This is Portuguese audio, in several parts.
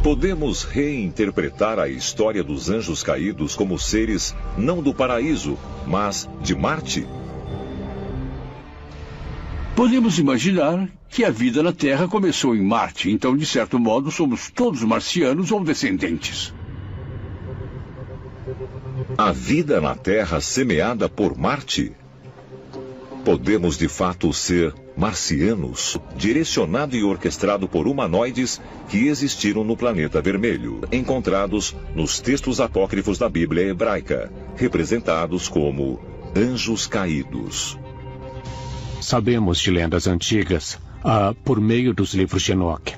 Podemos reinterpretar a história dos anjos caídos como seres não do paraíso, mas de Marte? Podemos imaginar que a vida na Terra começou em Marte, então, de certo modo, somos todos marcianos ou descendentes. A vida na Terra semeada por Marte? Podemos, de fato, ser marcianos, direcionado e orquestrado por humanoides que existiram no planeta vermelho, encontrados nos textos apócrifos da Bíblia hebraica, representados como anjos caídos. Sabemos de lendas antigas, por meio dos livros de Enoque,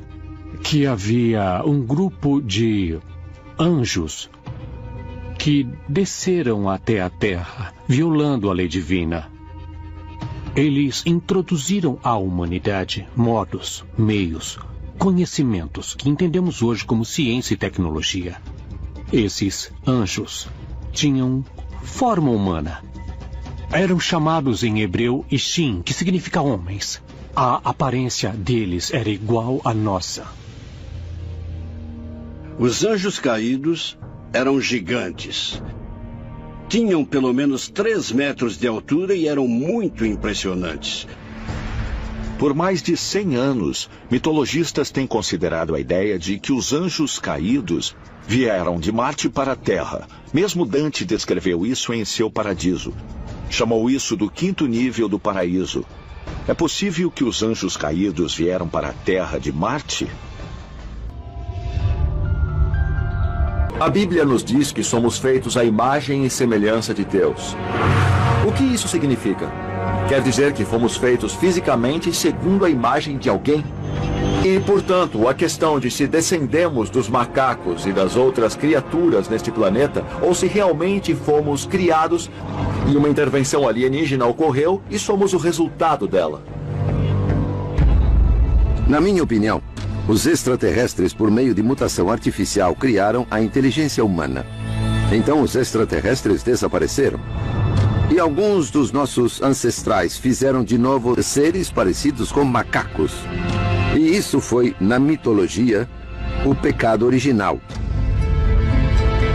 que havia um grupo de anjos que desceram até a Terra, violando a lei divina. Eles introduziram à humanidade modos, meios, conhecimentos que entendemos hoje como ciência e tecnologia. Esses anjos tinham forma humana. Eram chamados em hebreu Ishim, que significa homens. A aparência deles era igual à nossa. Os anjos caídos eram gigantes. Tinham pelo menos 3 metros de altura e eram muito impressionantes. Por mais de 100 anos, mitologistas têm considerado a ideia de que os anjos caídos vieram de Marte para a Terra. Mesmo Dante descreveu isso em seu Paradiso. Chamou isso do 5º nível do paraíso. É possível que os anjos caídos vieram para a Terra de Marte? A Bíblia nos diz que somos feitos à imagem e semelhança de Deus. O que isso significa? Quer dizer que fomos feitos fisicamente segundo a imagem de alguém? E, portanto, a questão de se descendemos dos macacos e das outras criaturas neste planeta, ou se realmente fomos criados e uma intervenção alienígena ocorreu e somos o resultado dela. Na minha opinião, os extraterrestres, por meio de mutação artificial, criaram a inteligência humana. Então os extraterrestres desapareceram. E alguns dos nossos ancestrais fizeram de novo seres parecidos com macacos. E isso foi, na mitologia, o pecado original.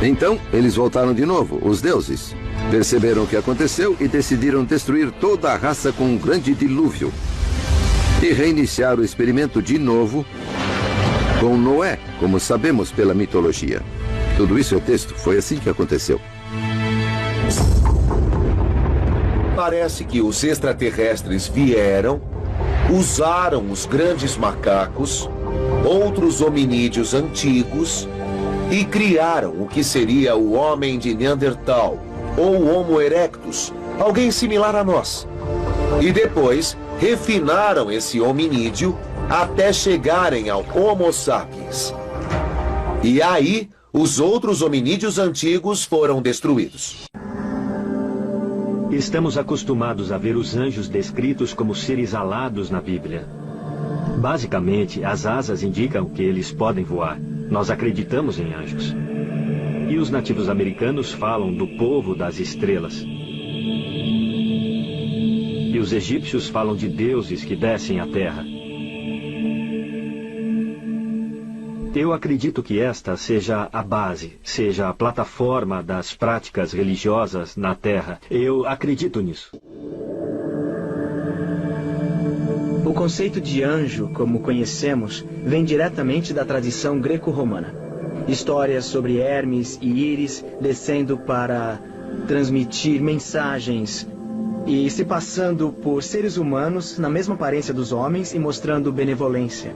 Então, eles voltaram de novo, os deuses. Perceberam o que aconteceu e decidiram destruir toda a raça com um grande dilúvio. E reiniciar o experimento de novo com Noé, como sabemos pela mitologia. Tudo isso é texto, foi assim que aconteceu. Parece que os extraterrestres vieram, usaram os grandes macacos, outros hominídeos antigos, e criaram o que seria o homem de Neandertal, ou o Homo erectus, alguém similar a nós. E depois refinaram esse hominídeo até chegarem ao Homo sapiens. E aí, os outros hominídeos antigos foram destruídos. Estamos acostumados a ver os anjos descritos como seres alados na Bíblia. Basicamente, as asas indicam que eles podem voar. Nós acreditamos em anjos. E os nativos americanos falam do povo das estrelas. E os egípcios falam de deuses que descem à terra. Eu acredito que esta seja a base, seja a plataforma das práticas religiosas na Terra. Eu acredito nisso. O conceito de anjo, como conhecemos, vem diretamente da tradição greco-romana. Histórias sobre Hermes e Íris descendo para transmitir mensagens e se passando por seres humanos na mesma aparência dos homens e mostrando benevolência.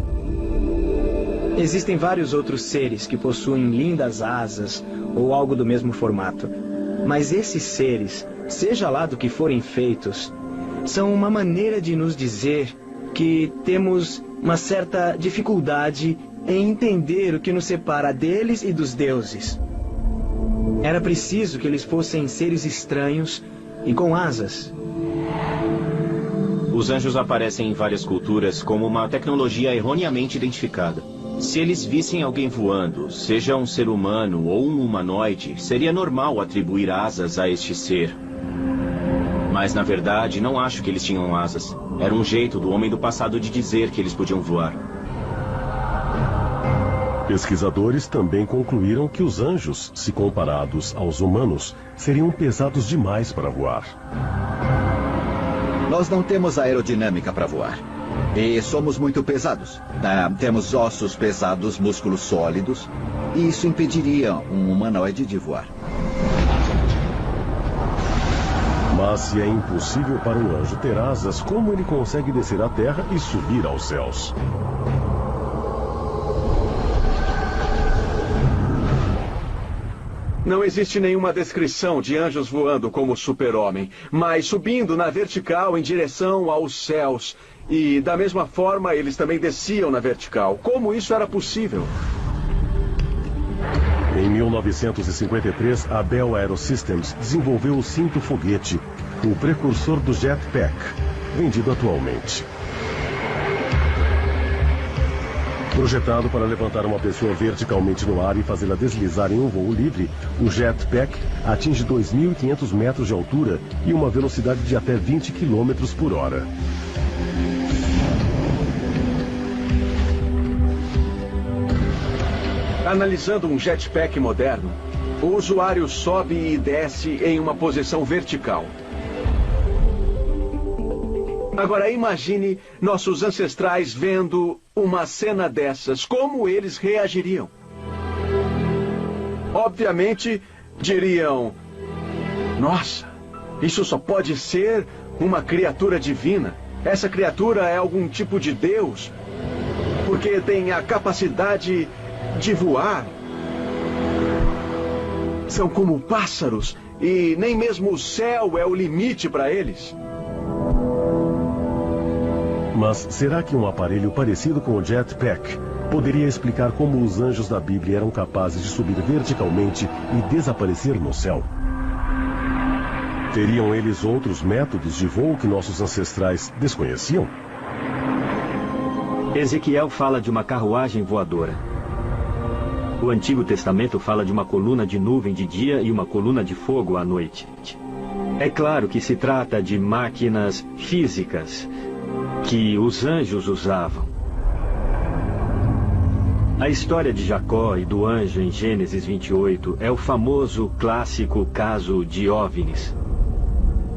Existem vários outros seres que possuem lindas asas ou algo do mesmo formato. Mas esses seres, seja lá do que forem feitos, são uma maneira de nos dizer que temos uma certa dificuldade em entender o que nos separa deles e dos deuses. Era preciso que eles fossem seres estranhos e com asas. Os anjos aparecem em várias culturas como uma tecnologia erroneamente identificada. Se eles vissem alguém voando, seja um ser humano ou um humanoide, seria normal atribuir asas a este ser. Mas, na verdade, não acho que eles tinham asas. Era um jeito do homem do passado de dizer que eles podiam voar. Pesquisadores também concluíram que os anjos, se comparados aos humanos, seriam pesados demais para voar. Nós não temos aerodinâmica para voar. E somos muito pesados. Temos ossos pesados, músculos sólidos. E isso impediria um humanoide de voar. Mas se é impossível para um anjo ter asas, como ele consegue descer à terra e subir aos céus? Não existe nenhuma descrição de anjos voando como super-homem, mas subindo na vertical em direção aos céus. E, da mesma forma, eles também desciam na vertical. Como isso era possível? Em 1953, a Bell Aerosystems desenvolveu o cinto foguete, o precursor do jetpack, vendido atualmente. Projetado para levantar uma pessoa verticalmente no ar e fazê-la deslizar em um voo livre, o jetpack atinge 2.500 metros de altura e uma velocidade de até 20 km por hora. Analisando um jetpack moderno, o usuário sobe e desce em uma posição vertical. Agora imagine nossos ancestrais vendo uma cena dessas. Como eles reagiriam? Obviamente, diriam: nossa, isso só pode ser uma criatura divina. Essa criatura é algum tipo de Deus, porque tem a capacidade de voar. São como pássaros e nem mesmo o céu é o limite para eles. Mas será que um aparelho parecido com o jetpack poderia explicar como os anjos da Bíblia eram capazes de subir verticalmente e desaparecer no céu? Teriam eles outros métodos de voo que nossos ancestrais desconheciam? Ezequiel fala de uma carruagem voadora. O Antigo Testamento fala de uma coluna de nuvem de dia e uma coluna de fogo à noite. É claro que se trata de máquinas físicas que os anjos usavam. A história de Jacó e do anjo em Gênesis 28 é o famoso clássico caso de OVNIs.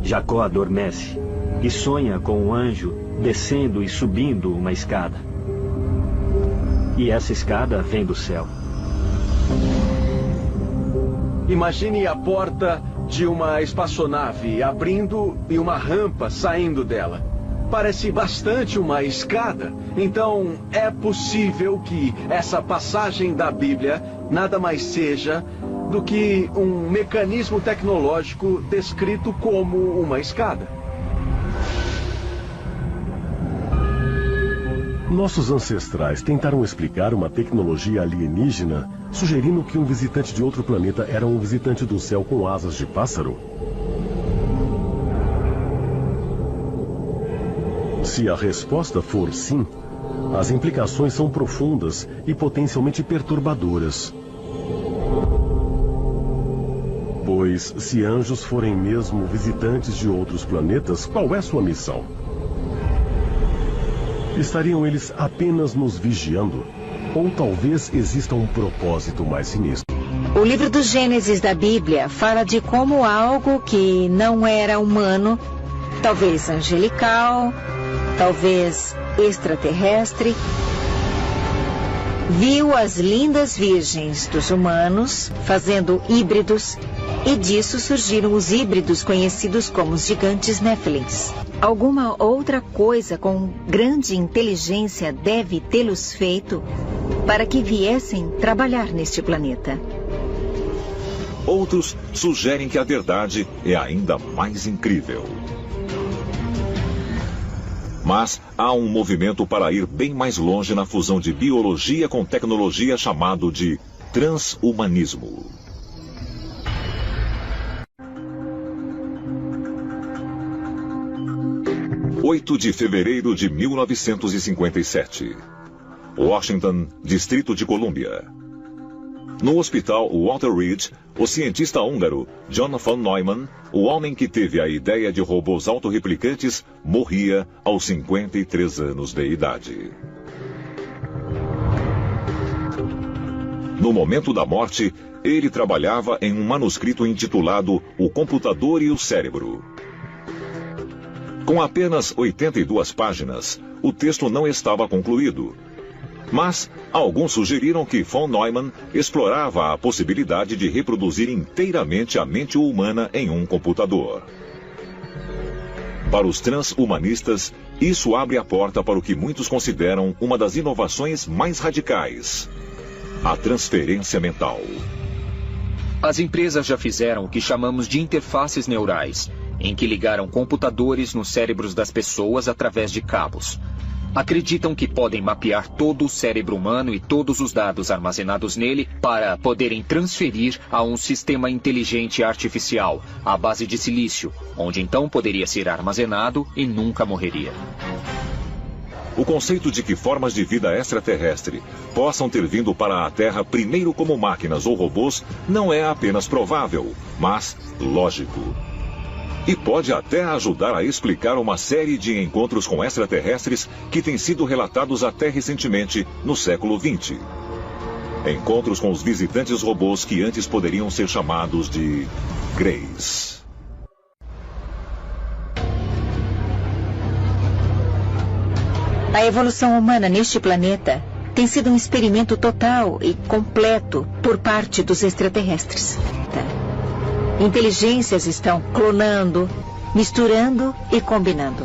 Jacó adormece e sonha com um anjo descendo e subindo uma escada. E essa escada vem do céu. Imagine a porta de uma espaçonave abrindo e uma rampa saindo dela. Parece bastante uma escada. Então, é possível que essa passagem da Bíblia nada mais seja do que um mecanismo tecnológico descrito como uma escada. Nossos ancestrais tentaram explicar uma tecnologia alienígena, sugerindo que um visitante de outro planeta era um visitante do céu com asas de pássaro? Se a resposta for sim, as implicações são profundas e potencialmente perturbadoras. Pois, se anjos forem mesmo visitantes de outros planetas, qual é sua missão? Estariam eles apenas nos vigiando? Ou talvez exista um propósito mais sinistro? O livro do Gênesis da Bíblia fala de como algo que não era humano, talvez angelical, talvez extraterrestre, viu as lindas virgens dos humanos fazendo híbridos, e disso surgiram os híbridos conhecidos como os gigantes Néfilins. Alguma outra coisa com grande inteligência deve tê-los feito para que viessem trabalhar neste planeta. Outros sugerem que a verdade é ainda mais incrível. Mas há um movimento para ir bem mais longe na fusão de biologia com tecnologia chamado de transhumanismo. 8 de fevereiro de 1957. Washington, Distrito de Colômbia. No hospital Walter Reed, o cientista húngaro John von Neumann, o homem que teve a ideia de robôs autorreplicantes, morria aos 53 anos de idade. No momento da morte, ele trabalhava em um manuscrito intitulado O Computador e o Cérebro. Com apenas 82 páginas, o texto não estava concluído. Mas alguns sugeriram que von Neumann explorava a possibilidade de reproduzir inteiramente a mente humana em um computador. Para os transhumanistas, isso abre a porta para o que muitos consideram uma das inovações mais radicais: a transferência mental. As empresas já fizeram o que chamamos de interfaces neurais, em que ligaram computadores nos cérebros das pessoas através de cabos. Acreditam que podem mapear todo o cérebro humano e todos os dados armazenados nele para poderem transferir a um sistema inteligente artificial, à base de silício, onde então poderia ser armazenado e nunca morreria. O conceito de que formas de vida extraterrestre possam ter vindo para a Terra primeiro como máquinas ou robôs não é apenas provável, mas lógico. E pode até ajudar a explicar uma série de encontros com extraterrestres que têm sido relatados até recentemente, no século XX. Encontros com os visitantes robôs que antes poderiam ser chamados de Greys. A evolução humana neste planeta tem sido um experimento total e completo por parte dos extraterrestres. Inteligências estão clonando, misturando e combinando.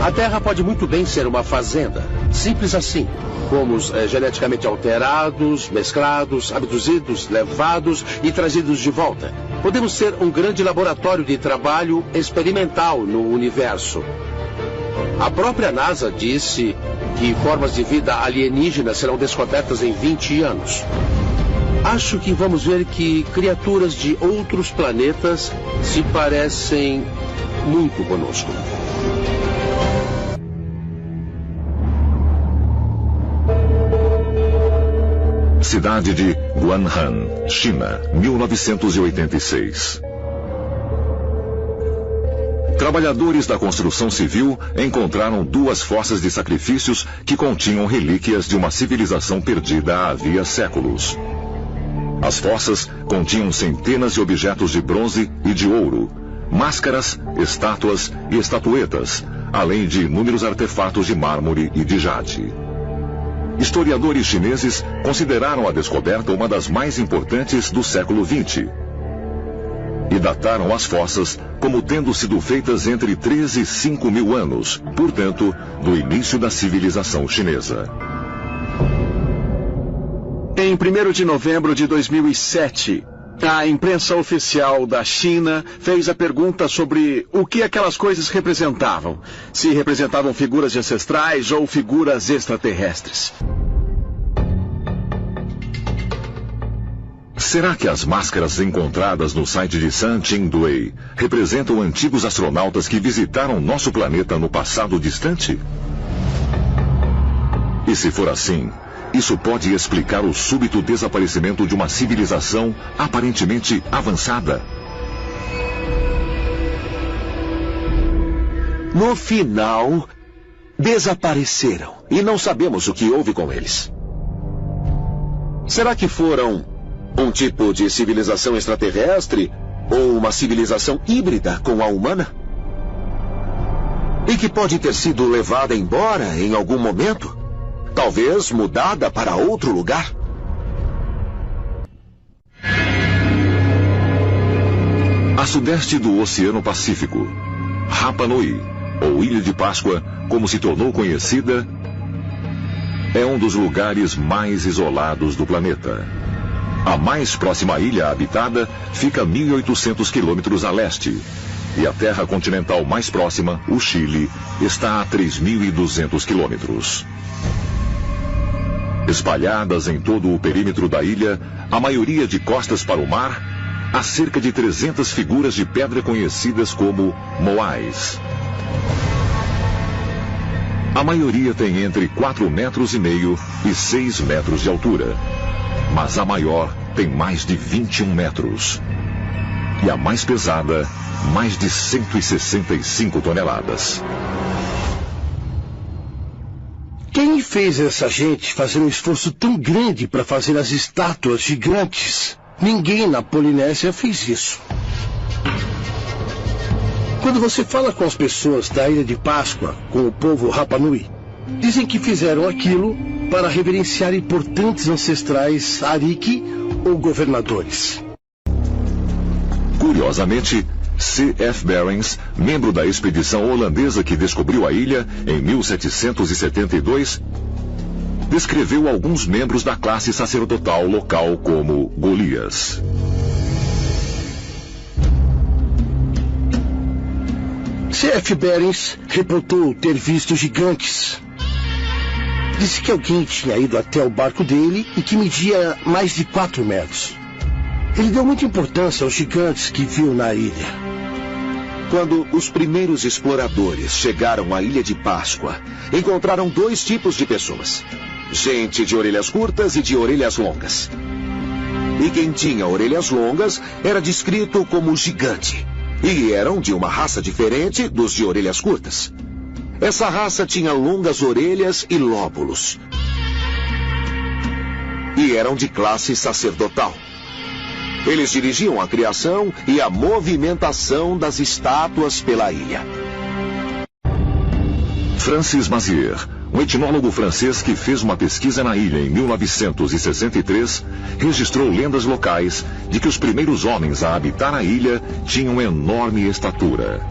A Terra pode muito bem ser uma fazenda. Simples assim. Fomos geneticamente alterados, mesclados, abduzidos, levados e trazidos de volta. Podemos ser um grande laboratório de trabalho experimental no universo. A própria NASA disse que formas de vida alienígenas serão descobertas em 20 anos. Acho que vamos ver que criaturas de outros planetas se parecem muito conosco. Cidade de Guanghan, China, 1986. Trabalhadores da construção civil encontraram 2 fossas de sacrifícios que continham relíquias de uma civilização perdida havia séculos. As fossas continham centenas de objetos de bronze e de ouro, máscaras, estátuas e estatuetas, além de inúmeros artefatos de mármore e de jade. Historiadores chineses consideraram a descoberta uma das mais importantes do século XX e dataram as fossas como tendo sido feitas entre 3 e 5 mil anos, portanto, do início da civilização chinesa. Em 1º de novembro de 2007, a imprensa oficial da China fez a pergunta sobre o que aquelas coisas representavam. Se representavam figuras de ancestrais ou figuras extraterrestres. Será que as máscaras encontradas no site de San Qingdui representam antigos astronautas que visitaram nosso planeta no passado distante? E se for assim, isso pode explicar o súbito desaparecimento de uma civilização aparentemente avançada. No final, desapareceram e não sabemos o que houve com eles. Será que foram um tipo de civilização extraterrestre ou uma civilização híbrida com a humana? E que pode ter sido levada embora em algum momento? Talvez mudada para outro lugar? A sudeste do Oceano Pacífico, Rapa Nui, ou Ilha de Páscoa, como se tornou conhecida, é um dos lugares mais isolados do planeta. A mais próxima ilha habitada fica a 1.800 quilômetros a leste, e a terra continental mais próxima, o Chile, está a 3.200 quilômetros. Espalhadas em todo o perímetro da ilha, a maioria de costas para o mar, há cerca de 300 figuras de pedra conhecidas como moais. A maioria tem entre 4,5 metros e 6 metros de altura, mas a maior tem mais de 21 metros. E a mais pesada, mais de 165 toneladas. Quem fez essa gente fazer um esforço tão grande para fazer as estátuas gigantes? Ninguém na Polinésia fez isso. Quando você fala com as pessoas da Ilha de Páscoa, com o povo Rapa Nui, dizem que fizeram aquilo para reverenciar importantes ancestrais Ariki ou governadores. Curiosamente, C.F. Barings, membro da expedição holandesa que descobriu a ilha em 1772, descreveu alguns membros da classe sacerdotal local como Golias. C.F. Barings reportou ter visto gigantes. Disse que alguém tinha ido até o barco dele e que media mais de 4 metros. Ele deu muita importância aos gigantes que viu na ilha. Quando os primeiros exploradores chegaram à Ilha de Páscoa, encontraram 2 tipos de pessoas. Gente de orelhas curtas e de orelhas longas. E quem tinha orelhas longas era descrito como gigante. E eram de uma raça diferente dos de orelhas curtas. Essa raça tinha longas orelhas e lóbulos. E eram de classe sacerdotal. Eles dirigiam a criação e a movimentação das estátuas pela ilha. Francis Mazière, um etnólogo francês que fez uma pesquisa na ilha em 1963, registrou lendas locais de que os primeiros homens a habitar a ilha tinham enorme estatura.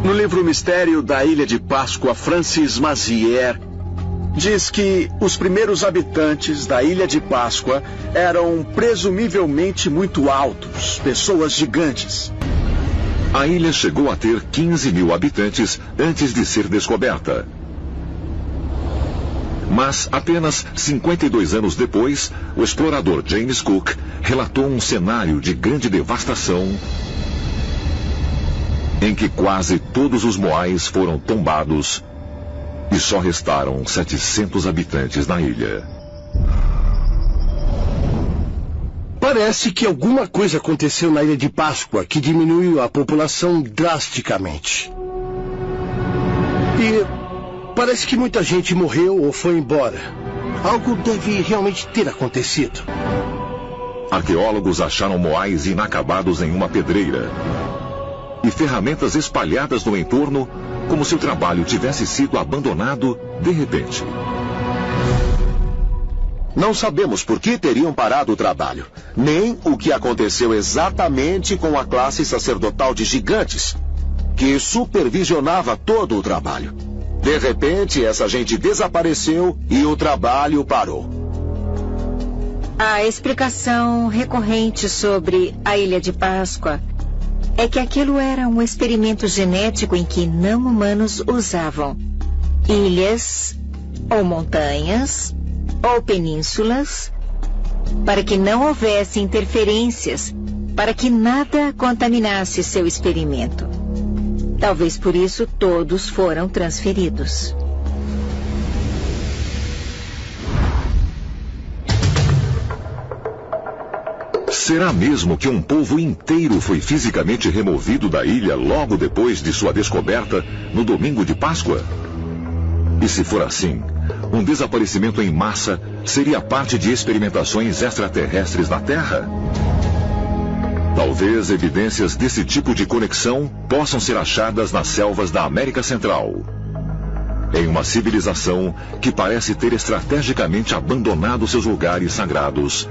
No livro Mistério da Ilha de Páscoa, Francis Mazière diz que os primeiros habitantes da Ilha de Páscoa eram presumivelmente muito altos, pessoas gigantes. A ilha chegou a ter 15 mil habitantes antes de ser descoberta. Mas apenas 52 anos depois, o explorador James Cook relatou um cenário de grande devastação em que quase todos os moais foram tombados e só restaram 700 habitantes na ilha. Parece que alguma coisa aconteceu na Ilha de Páscoa que diminuiu a população drasticamente. E parece que muita gente morreu ou foi embora. Algo deve realmente ter acontecido. Arqueólogos acharam moais inacabados em uma pedreira e ferramentas espalhadas no entorno, como se o trabalho tivesse sido abandonado de repente. Não sabemos por que teriam parado o trabalho, nem o que aconteceu exatamente com a classe sacerdotal de gigantes, que supervisionava todo o trabalho. De repente, essa gente desapareceu e o trabalho parou. A explicação recorrente sobre a Ilha de Páscoa é que aquilo era um experimento genético em que não-humanos usavam ilhas ou montanhas ou penínsulas para que não houvesse interferências, para que nada contaminasse seu experimento. Talvez por isso todos foram transferidos. Será mesmo que um povo inteiro foi fisicamente removido da ilha logo depois de sua descoberta no domingo de Páscoa? E se for assim, um desaparecimento em massa seria parte de experimentações extraterrestres na Terra? Talvez evidências desse tipo de conexão possam ser achadas nas selvas da América Central, em uma civilização que parece ter estrategicamente abandonado seus lugares sagrados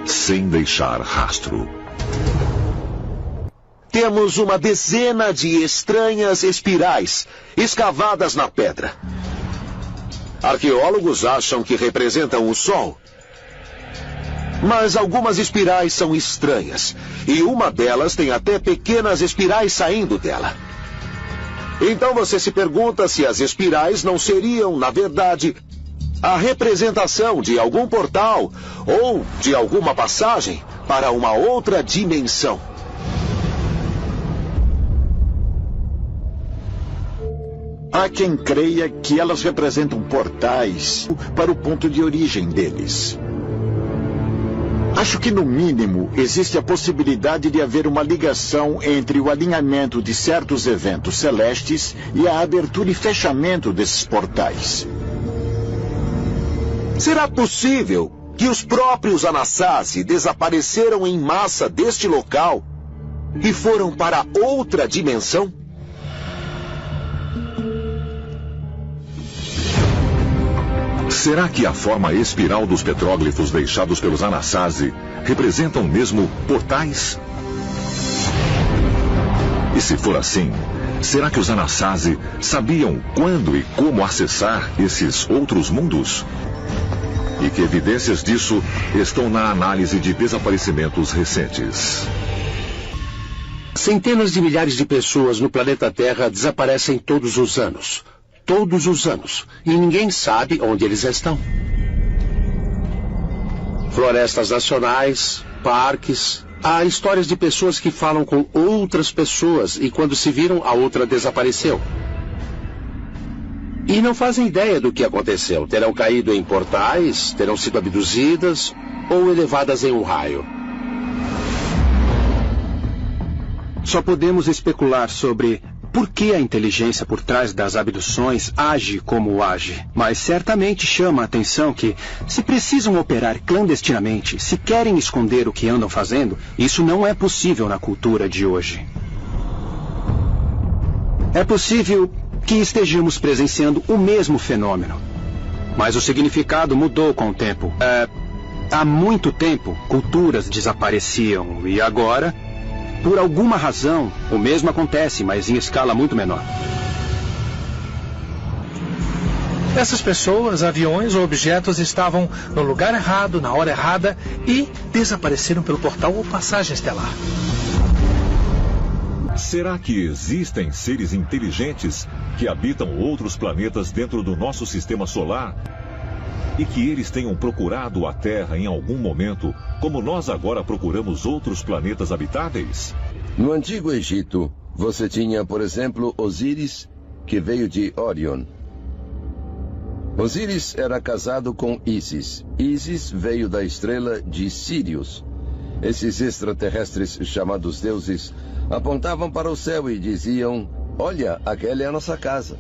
sem deixar rastro. Temos uma dezena de estranhas espirais escavadas na pedra. Arqueólogos acham que representam o Sol. Mas algumas espirais são estranhas, e uma delas tem até pequenas espirais saindo dela. Então você se pergunta se as espirais não seriam, na verdade, a representação de algum portal ou de alguma passagem para uma outra dimensão. Há quem creia que elas representam portais para o ponto de origem deles. Acho que, no mínimo, existe a possibilidade de haver uma ligação entre o alinhamento de certos eventos celestes e a abertura e fechamento desses portais. Será possível que os próprios Anasazi desapareceram em massa deste local e foram para outra dimensão? Será que a forma espiral dos petróglifos deixados pelos Anasazi representam mesmo portais? E se for assim, será que os Anasazi sabiam quando e como acessar esses outros mundos? E que evidências disso estão na análise de desaparecimentos recentes? Centenas de milhares de pessoas no planeta Terra desaparecem todos os anos. Todos os anos. E ninguém sabe onde eles estão. Florestas nacionais, parques. Há histórias de pessoas que falam com outras pessoas e quando se viram, a outra desapareceu. E não fazem ideia do que aconteceu. Terão caído em portais, terão sido abduzidas ou elevadas em um raio. Só podemos especular sobre por que a inteligência por trás das abduções age como age. Mas certamente chama a atenção que, se precisam operar clandestinamente, se querem esconder o que andam fazendo, isso não é possível na cultura de hoje. É possível que estejamos presenciando o mesmo fenômeno. Mas o significado mudou com o tempo. Há muito tempo, culturas desapareciam e agora, por alguma razão, o mesmo acontece, mas em escala muito menor. Essas pessoas, aviões ou objetos estavam no lugar errado, na hora errada e desapareceram pelo portal ou passagem estelar. Será que existem seres inteligentes que habitam outros planetas dentro do nosso sistema solar? E que eles tenham procurado a Terra em algum momento, como nós agora procuramos outros planetas habitáveis? No Antigo Egito, você tinha, por exemplo, Osíris, que veio de Órion. Osíris era casado com Ísis. Ísis veio da estrela de Sírius. Esses extraterrestres chamados deuses apontavam para o céu e diziam: "Olha, aquela é a nossa casa."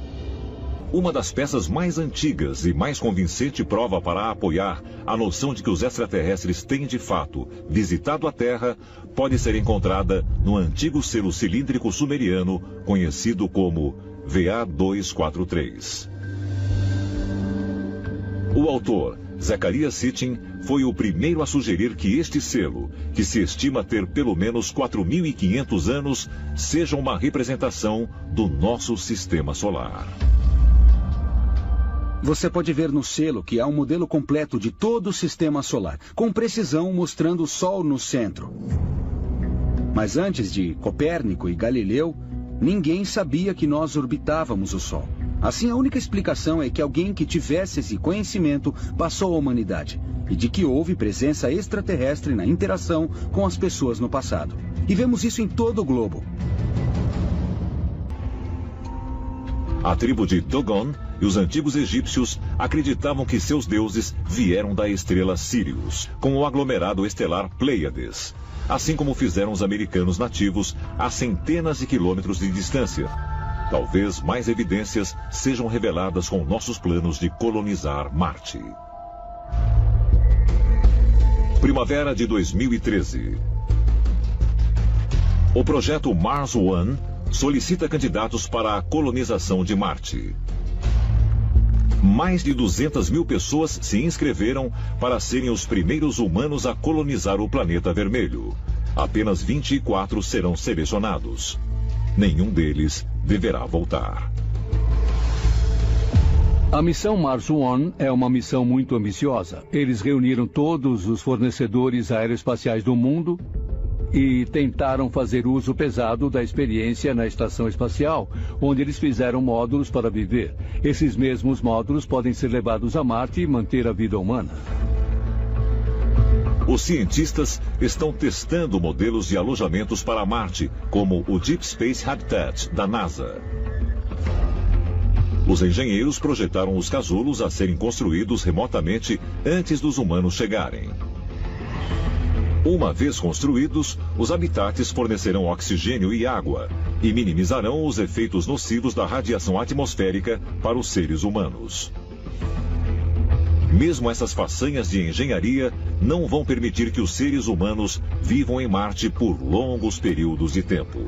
Uma das peças mais antigas e mais convincente prova para apoiar a noção de que os extraterrestres têm de fato visitado a Terra pode ser encontrada no antigo selo cilíndrico sumeriano conhecido como VA243. O autor, Zecharia Sitchin, foi o primeiro a sugerir que este selo, que se estima ter pelo menos 4.500 anos, seja uma representação do nosso sistema solar. Você pode ver no selo que há um modelo completo de todo o sistema solar, com precisão mostrando o Sol no centro. Mas antes de Copérnico e Galileu, ninguém sabia que nós orbitávamos o Sol. Assim, a única explicação é que alguém que tivesse esse conhecimento passou à humanidade, e de que houve presença extraterrestre na interação com as pessoas no passado. E vemos isso em todo o globo. A tribo de Dogon e os antigos egípcios acreditavam que seus deuses vieram da estrela Sirius, com o aglomerado estelar Pleiades, assim como fizeram os americanos nativos a centenas de quilômetros de distância. Talvez mais evidências sejam reveladas com nossos planos de colonizar Marte. Primavera de 2013. O projeto Mars One solicita candidatos para a colonização de Marte. Mais de 200 mil pessoas se inscreveram para serem os primeiros humanos a colonizar o planeta vermelho. Apenas 24 serão selecionados. Nenhum deles deverá voltar. A missão Mars One é uma missão muito ambiciosa. Eles reuniram todos os fornecedores aeroespaciais do mundo e tentaram fazer uso pesado da experiência na estação espacial, onde eles fizeram módulos para viver. Esses mesmos módulos podem ser levados a Marte e manter a vida humana. Os cientistas estão testando modelos de alojamentos para Marte, como o Deep Space Habitat, da NASA. Os engenheiros projetaram os casulos a serem construídos remotamente antes dos humanos chegarem. Uma vez construídos, os habitats fornecerão oxigênio e água e minimizarão os efeitos nocivos da radiação atmosférica para os seres humanos. Mesmo essas façanhas de engenharia não vão permitir que os seres humanos vivam em Marte por longos períodos de tempo.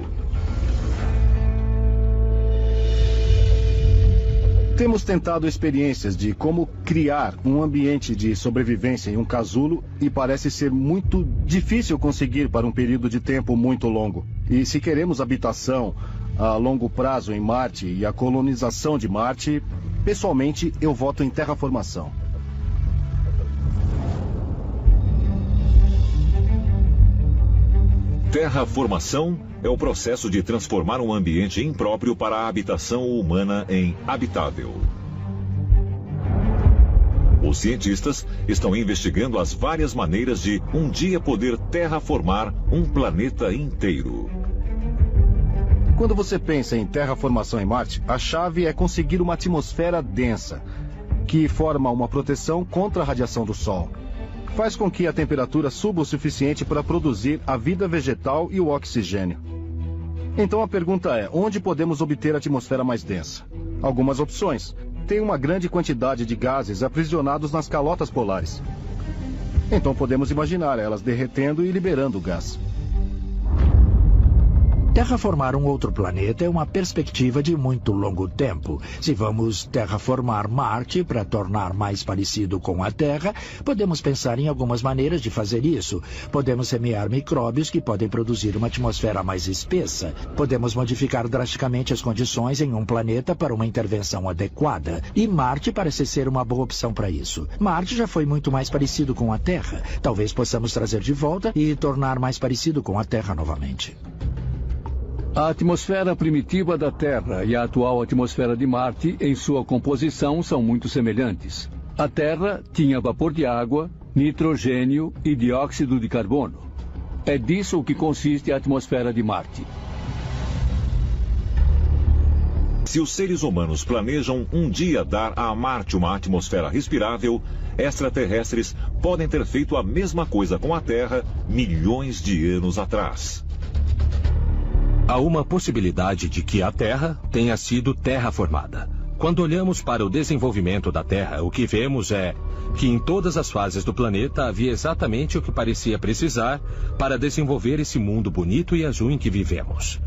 Temos tentado experiências de como criar um ambiente de sobrevivência em um casulo e parece ser muito difícil conseguir para um período de tempo muito longo. E se queremos habitação a longo prazo em Marte e a colonização de Marte, pessoalmente eu voto em terraformação. Terraformação é o processo de transformar um ambiente impróprio para a habitação humana em habitável. Os cientistas estão investigando as várias maneiras de um dia poder terraformar um planeta inteiro. Quando você pensa em terraformação em Marte, a chave é conseguir uma atmosfera densa, que forma uma proteção contra a radiação do Sol. Faz com que a temperatura suba o suficiente para produzir a vida vegetal e o oxigênio. Então a pergunta é, onde podemos obter a atmosfera mais densa? Algumas opções. Tem uma grande quantidade de gases aprisionados nas calotas polares. Então podemos imaginar elas derretendo e liberando o gás. Terraformar um outro planeta é uma perspectiva de muito longo tempo. Se vamos terraformar Marte para tornar mais parecido com a Terra, podemos pensar em algumas maneiras de fazer isso. Podemos semear micróbios que podem produzir uma atmosfera mais espessa. Podemos modificar drasticamente as condições em um planeta para uma intervenção adequada. E Marte parece ser uma boa opção para isso. Marte já foi muito mais parecido com a Terra. Talvez possamos trazer de volta e tornar mais parecido com a Terra novamente. A atmosfera primitiva da Terra e a atual atmosfera de Marte, em sua composição, são muito semelhantes. A Terra tinha vapor de água, nitrogênio e dióxido de carbono. É disso o que consiste a atmosfera de Marte. Se os seres humanos planejam um dia dar a Marte uma atmosfera respirável, extraterrestres podem ter feito a mesma coisa com a Terra milhões de anos atrás. Há uma possibilidade de que a Terra tenha sido terraformada. Quando olhamos para o desenvolvimento da Terra, o que vemos é que em todas as fases do planeta havia exatamente o que parecia precisar para desenvolver esse mundo bonito e azul em que vivemos.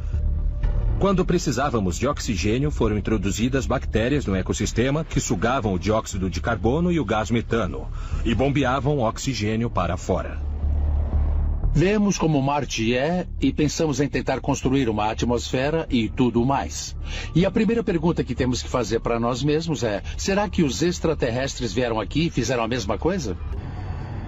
Quando precisávamos de oxigênio, foram introduzidas bactérias no ecossistema que sugavam o dióxido de carbono e o gás metano e bombeavam oxigênio para fora. Vemos como Marte é e pensamos em tentar construir uma atmosfera e tudo mais. E a primeira pergunta que temos que fazer para nós mesmos é: será que os extraterrestres vieram aqui e fizeram a mesma coisa?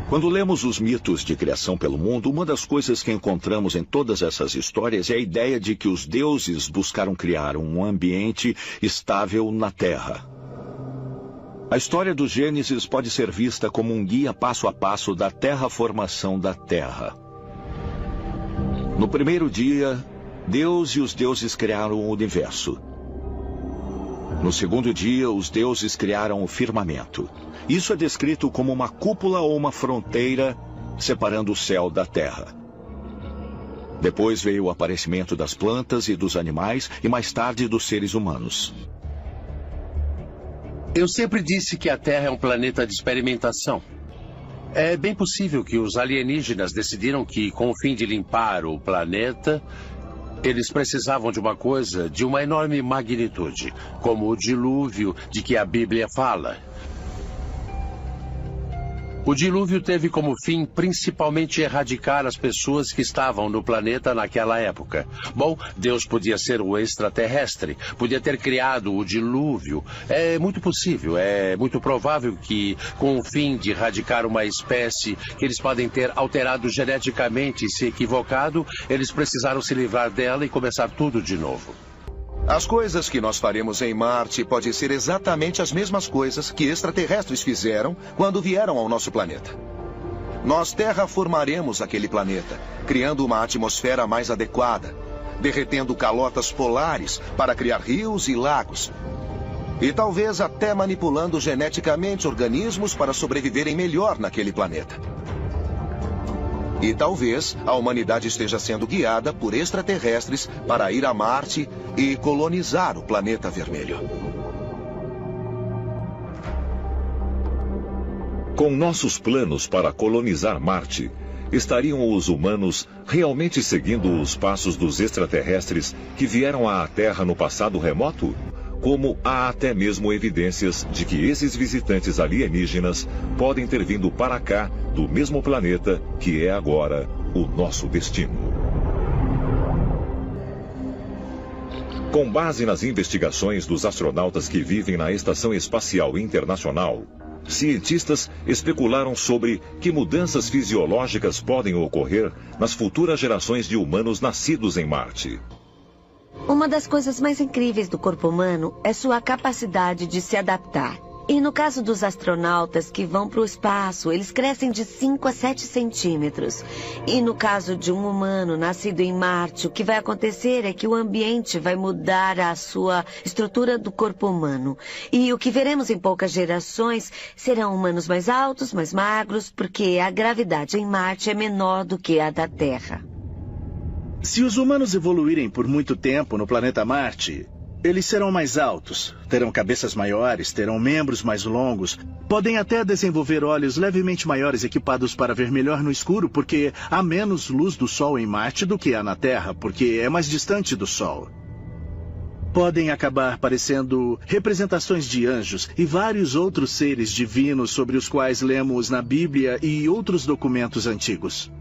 Quando lemos os mitos de criação pelo mundo, uma das coisas que encontramos em todas essas histórias é a ideia de que os deuses buscaram criar um ambiente estável na Terra. A história do Gênesis pode ser vista como um guia passo a passo da terraformação da Terra. No primeiro dia, Deus e os deuses criaram o universo. No segundo dia, os deuses criaram o firmamento. Isso é descrito como uma cúpula ou uma fronteira separando o céu da terra. Depois veio o aparecimento das plantas e dos animais e mais tarde dos seres humanos. Eu sempre disse que a Terra é um planeta de experimentação. É bem possível que os alienígenas decidiram que, com o fim de limpar o planeta, eles precisavam de uma coisa de uma enorme magnitude, como o dilúvio de que a Bíblia fala. O dilúvio teve como fim principalmente erradicar as pessoas que estavam no planeta naquela época. Bom, Deus podia ser o extraterrestre, podia ter criado o dilúvio. É muito possível, é muito provável que, com o fim de erradicar uma espécie que eles podem ter alterado geneticamente e se equivocado, eles precisaram se livrar dela e começar tudo de novo. As coisas que nós faremos em Marte podem ser exatamente as mesmas coisas que extraterrestres fizeram quando vieram ao nosso planeta. Nós terraformaremos aquele planeta, criando uma atmosfera mais adequada, derretendo calotas polares para criar rios e lagos. E talvez até manipulando geneticamente organismos para sobreviverem melhor naquele planeta. E talvez a humanidade esteja sendo guiada por extraterrestres para ir a Marte e colonizar o planeta vermelho. Com nossos planos para colonizar Marte, estariam os humanos realmente seguindo os passos dos extraterrestres que vieram à Terra no passado remoto? Como há até mesmo evidências de que esses visitantes alienígenas podem ter vindo para cá do mesmo planeta que é agora o nosso destino. Com base nas investigações dos astronautas que vivem na Estação Espacial Internacional, cientistas especularam sobre que mudanças fisiológicas podem ocorrer nas futuras gerações de humanos nascidos em Marte. Uma das coisas mais incríveis do corpo humano é sua capacidade de se adaptar. E no caso dos astronautas que vão para o espaço, eles crescem de 5 a 7 centímetros. E no caso de um humano nascido em Marte, o que vai acontecer é que o ambiente vai mudar a sua estrutura do corpo humano. E o que veremos em poucas gerações serão humanos mais altos, mais magros, porque a gravidade em Marte é menor do que a da Terra. Se os humanos evoluírem por muito tempo no planeta Marte, eles serão mais altos, terão cabeças maiores, terão membros mais longos, podem até desenvolver olhos levemente maiores equipados para ver melhor no escuro, porque há menos luz do Sol em Marte do que há na Terra, porque é mais distante do Sol. Podem acabar parecendo representações de anjos e vários outros seres divinos sobre os quais lemos na Bíblia e outros documentos antigos.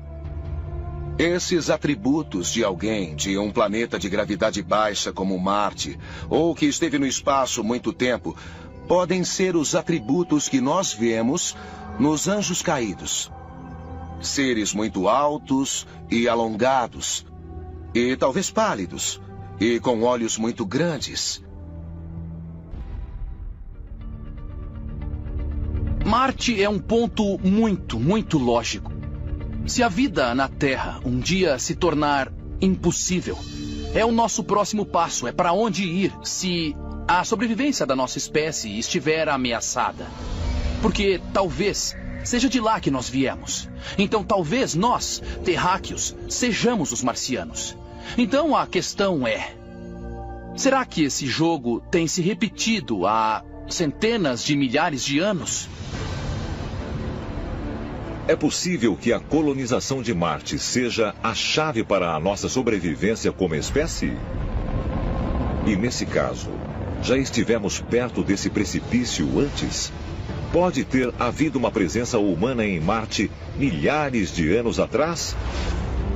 Esses atributos de alguém de um planeta de gravidade baixa como Marte, ou que esteve no espaço muito tempo, podem ser os atributos que nós vemos nos anjos caídos. Seres muito altos e alongados, e talvez pálidos, e com olhos muito grandes. Marte é um ponto muito lógico. Se a vida na Terra um dia se tornar impossível, é o nosso próximo passo, é para onde ir se a sobrevivência da nossa espécie estiver ameaçada. Porque talvez seja de lá que nós viemos. Então talvez nós, terráqueos, sejamos os marcianos. Então a questão é: será que esse jogo tem se repetido há centenas de milhares de anos? É possível que a colonização de Marte seja a chave para a nossa sobrevivência como espécie? E nesse caso, já estivemos perto desse precipício antes? Pode ter havido uma presença humana em Marte milhares de anos atrás?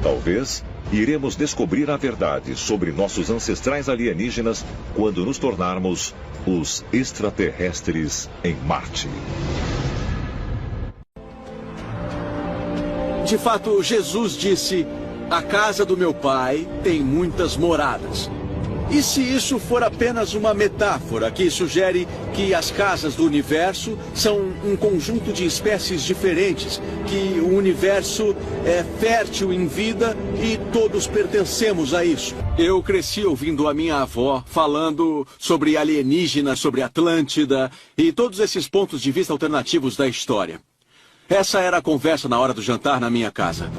Talvez iremos descobrir a verdade sobre nossos ancestrais alienígenas quando nos tornarmos os extraterrestres em Marte. De fato, Jesus disse: "A casa do meu pai tem muitas moradas." E se isso for apenas uma metáfora que sugere que as casas do universo são um conjunto de espécies diferentes, que o universo é fértil em vida e todos pertencemos a isso? Eu cresci ouvindo a minha avó falando sobre alienígenas, sobre Atlântida e todos esses pontos de vista alternativos da história. Essa era a conversa na hora do jantar na minha casa.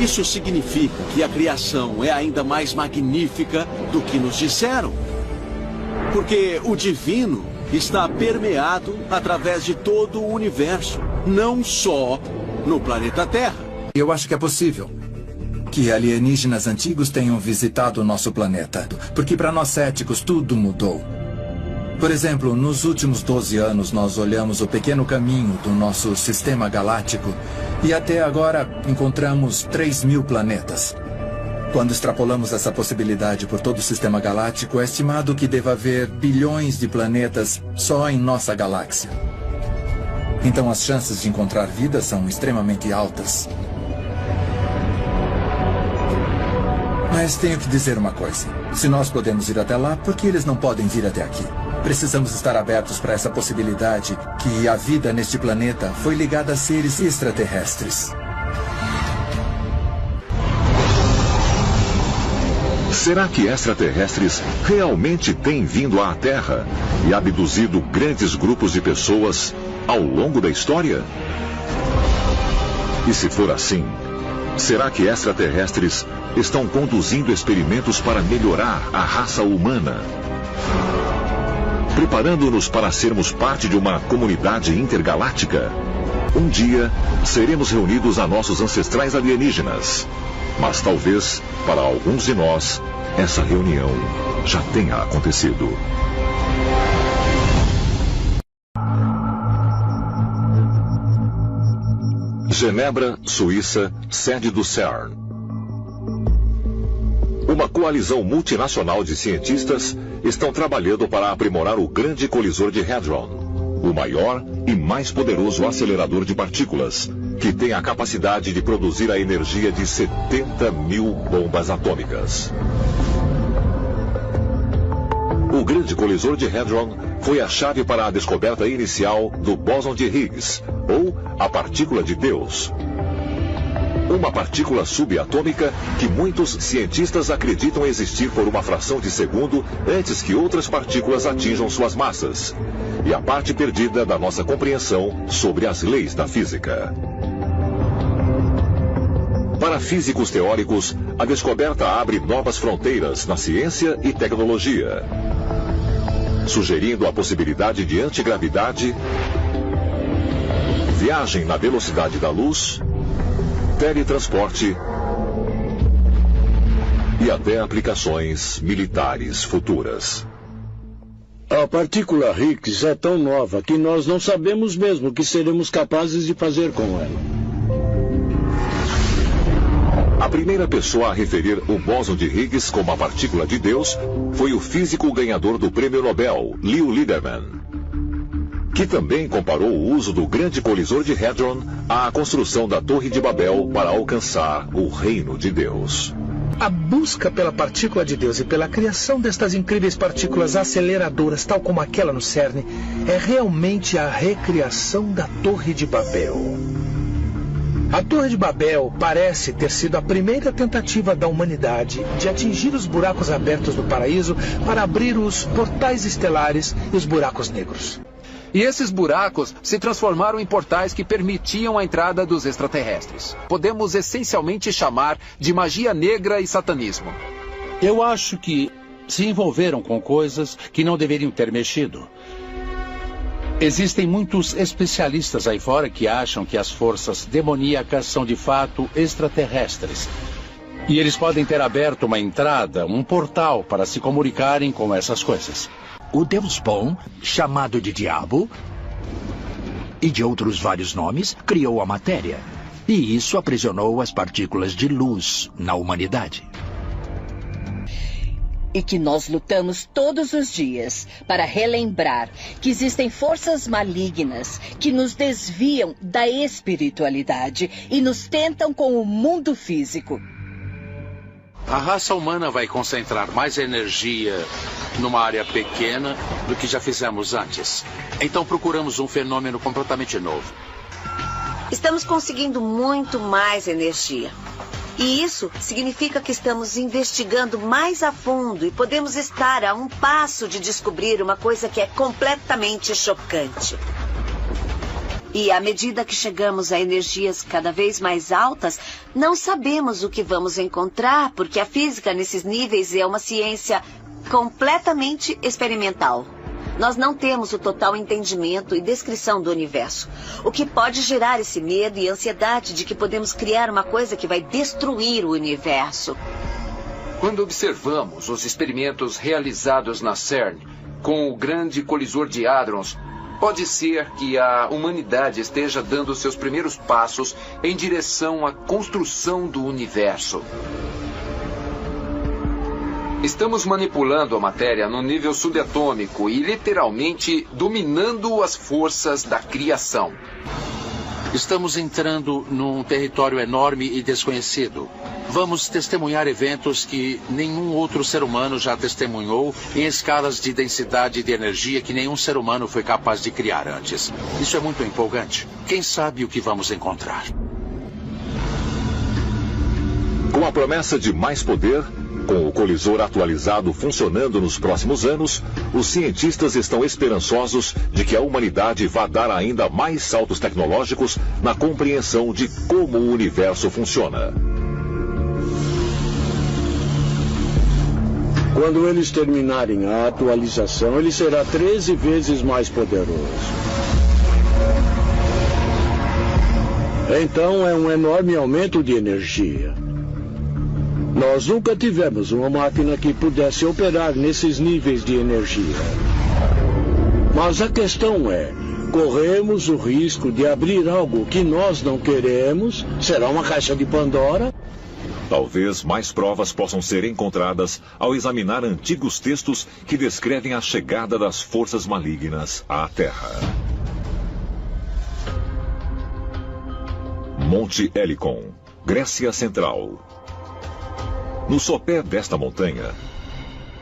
Isso significa que a criação é ainda mais magnífica do que nos disseram. Porque o divino está permeado através de todo o universo, não só no planeta Terra. Eu acho que é possível que alienígenas antigos tenham visitado o nosso planeta, porque para nós céticos tudo mudou. Por exemplo, nos últimos 12 anos nós olhamos o pequeno caminho do nosso sistema galáctico e até agora encontramos 3.000 planetas. Quando extrapolamos essa possibilidade por todo o sistema galáctico, é estimado que deva haver bilhões de planetas só em nossa galáxia. Então as chances de encontrar vida são extremamente altas. Mas tenho que dizer uma coisa. Se nós podemos ir até lá, por que eles não podem vir até aqui? Precisamos estar abertos para essa possibilidade que a vida neste planeta foi ligada a seres extraterrestres. Será que extraterrestres realmente têm vindo à Terra e abduzido grandes grupos de pessoas ao longo da história? E se for assim, será que extraterrestres estão conduzindo experimentos para melhorar a raça humana? Preparando-nos para sermos parte de uma comunidade intergaláctica? Um dia, seremos reunidos a nossos ancestrais alienígenas. Mas talvez, para alguns de nós, essa reunião já tenha acontecido. Genebra, Suíça, sede do CERN. Uma coalizão multinacional de cientistas estão trabalhando para aprimorar o Grande Colisor de Hadron, o maior e mais poderoso acelerador de partículas, que tem a capacidade de produzir a energia de 70 mil bombas atômicas. O Grande Colisor de Hadron foi a chave para a descoberta inicial do bóson de Higgs, ou a partícula de Deus. Uma partícula subatômica que muitos cientistas acreditam existir por uma fração de segundo antes que outras partículas atinjam suas massas. E a parte perdida da nossa compreensão sobre as leis da física. Para físicos teóricos, a descoberta abre novas fronteiras na ciência e tecnologia, sugerindo a possibilidade de antigravidade, viagem na velocidade da luz, teletransporte e até aplicações militares futuras. A partícula Higgs é tão nova que nós não sabemos mesmo o que seremos capazes de fazer com ela. A primeira pessoa a referir o bóson de Higgs como a partícula de Deus foi o físico ganhador do Prêmio Nobel, Leo Liederman, que também comparou o uso do Grande Colisor de Hadron à construção da Torre de Babel para alcançar o reino de Deus. A busca pela partícula de Deus e pela criação destas incríveis partículas aceleradoras, tal como aquela no CERN, é realmente a recriação da Torre de Babel. A Torre de Babel parece ter sido a primeira tentativa da humanidade de atingir os buracos abertos do paraíso para abrir os portais estelares e os buracos negros. E esses buracos se transformaram em portais que permitiam a entrada dos extraterrestres. Podemos essencialmente chamar de magia negra e satanismo. Eu acho que se envolveram com coisas que não deveriam ter mexido. Existem muitos especialistas aí fora que acham que as forças demoníacas são de fato extraterrestres. E eles podem ter aberto uma entrada, um portal para se comunicarem com essas coisas. O Deus Bom, chamado de Diabo, e de outros vários nomes, criou a matéria. E isso aprisionou as partículas de luz na humanidade. E que nós lutamos todos os dias para relembrar que existem forças malignas que nos desviam da espiritualidade e nos tentam com o mundo físico. A raça humana vai concentrar mais energia numa área pequena do que já fizemos antes. Então procuramos um fenômeno completamente novo. Estamos conseguindo muito mais energia. E isso significa que estamos investigando mais a fundo e podemos estar a um passo de descobrir uma coisa que é completamente chocante. E à medida que chegamos a energias cada vez mais altas, não sabemos o que vamos encontrar, porque a física nesses níveis é uma ciência completamente experimental. Nós não temos o total entendimento e descrição do universo, o que pode gerar esse medo e ansiedade de que podemos criar uma coisa que vai destruir o universo. Quando observamos os experimentos realizados na CERN com o Grande Colisor de Hadrons, pode ser que a humanidade esteja dando seus primeiros passos em direção à construção do universo. Estamos manipulando a matéria no nível subatômico e literalmente dominando as forças da criação. Estamos entrando num território enorme e desconhecido. Vamos testemunhar eventos que nenhum outro ser humano já testemunhou em escalas de densidade de energia que nenhum ser humano foi capaz de criar antes. Isso é muito empolgante. Quem sabe o que vamos encontrar? Com a promessa de mais poder, Com o colisor atualizado funcionando nos próximos anos, os cientistas estão esperançosos de que a humanidade vá dar ainda mais saltos tecnológicos na compreensão de como o universo funciona. Quando eles terminarem a atualização, ele será 13 vezes mais poderoso. Então é um enorme aumento de energia. Nós nunca tivemos uma máquina que pudesse operar nesses níveis de energia. Mas a questão é, corremos o risco de abrir algo que nós não queremos? Será uma caixa de Pandora? Talvez mais provas possam ser encontradas ao examinar antigos textos que descrevem a chegada das forças malignas à Terra. Monte Helicon, Grécia Central. No sopé desta montanha,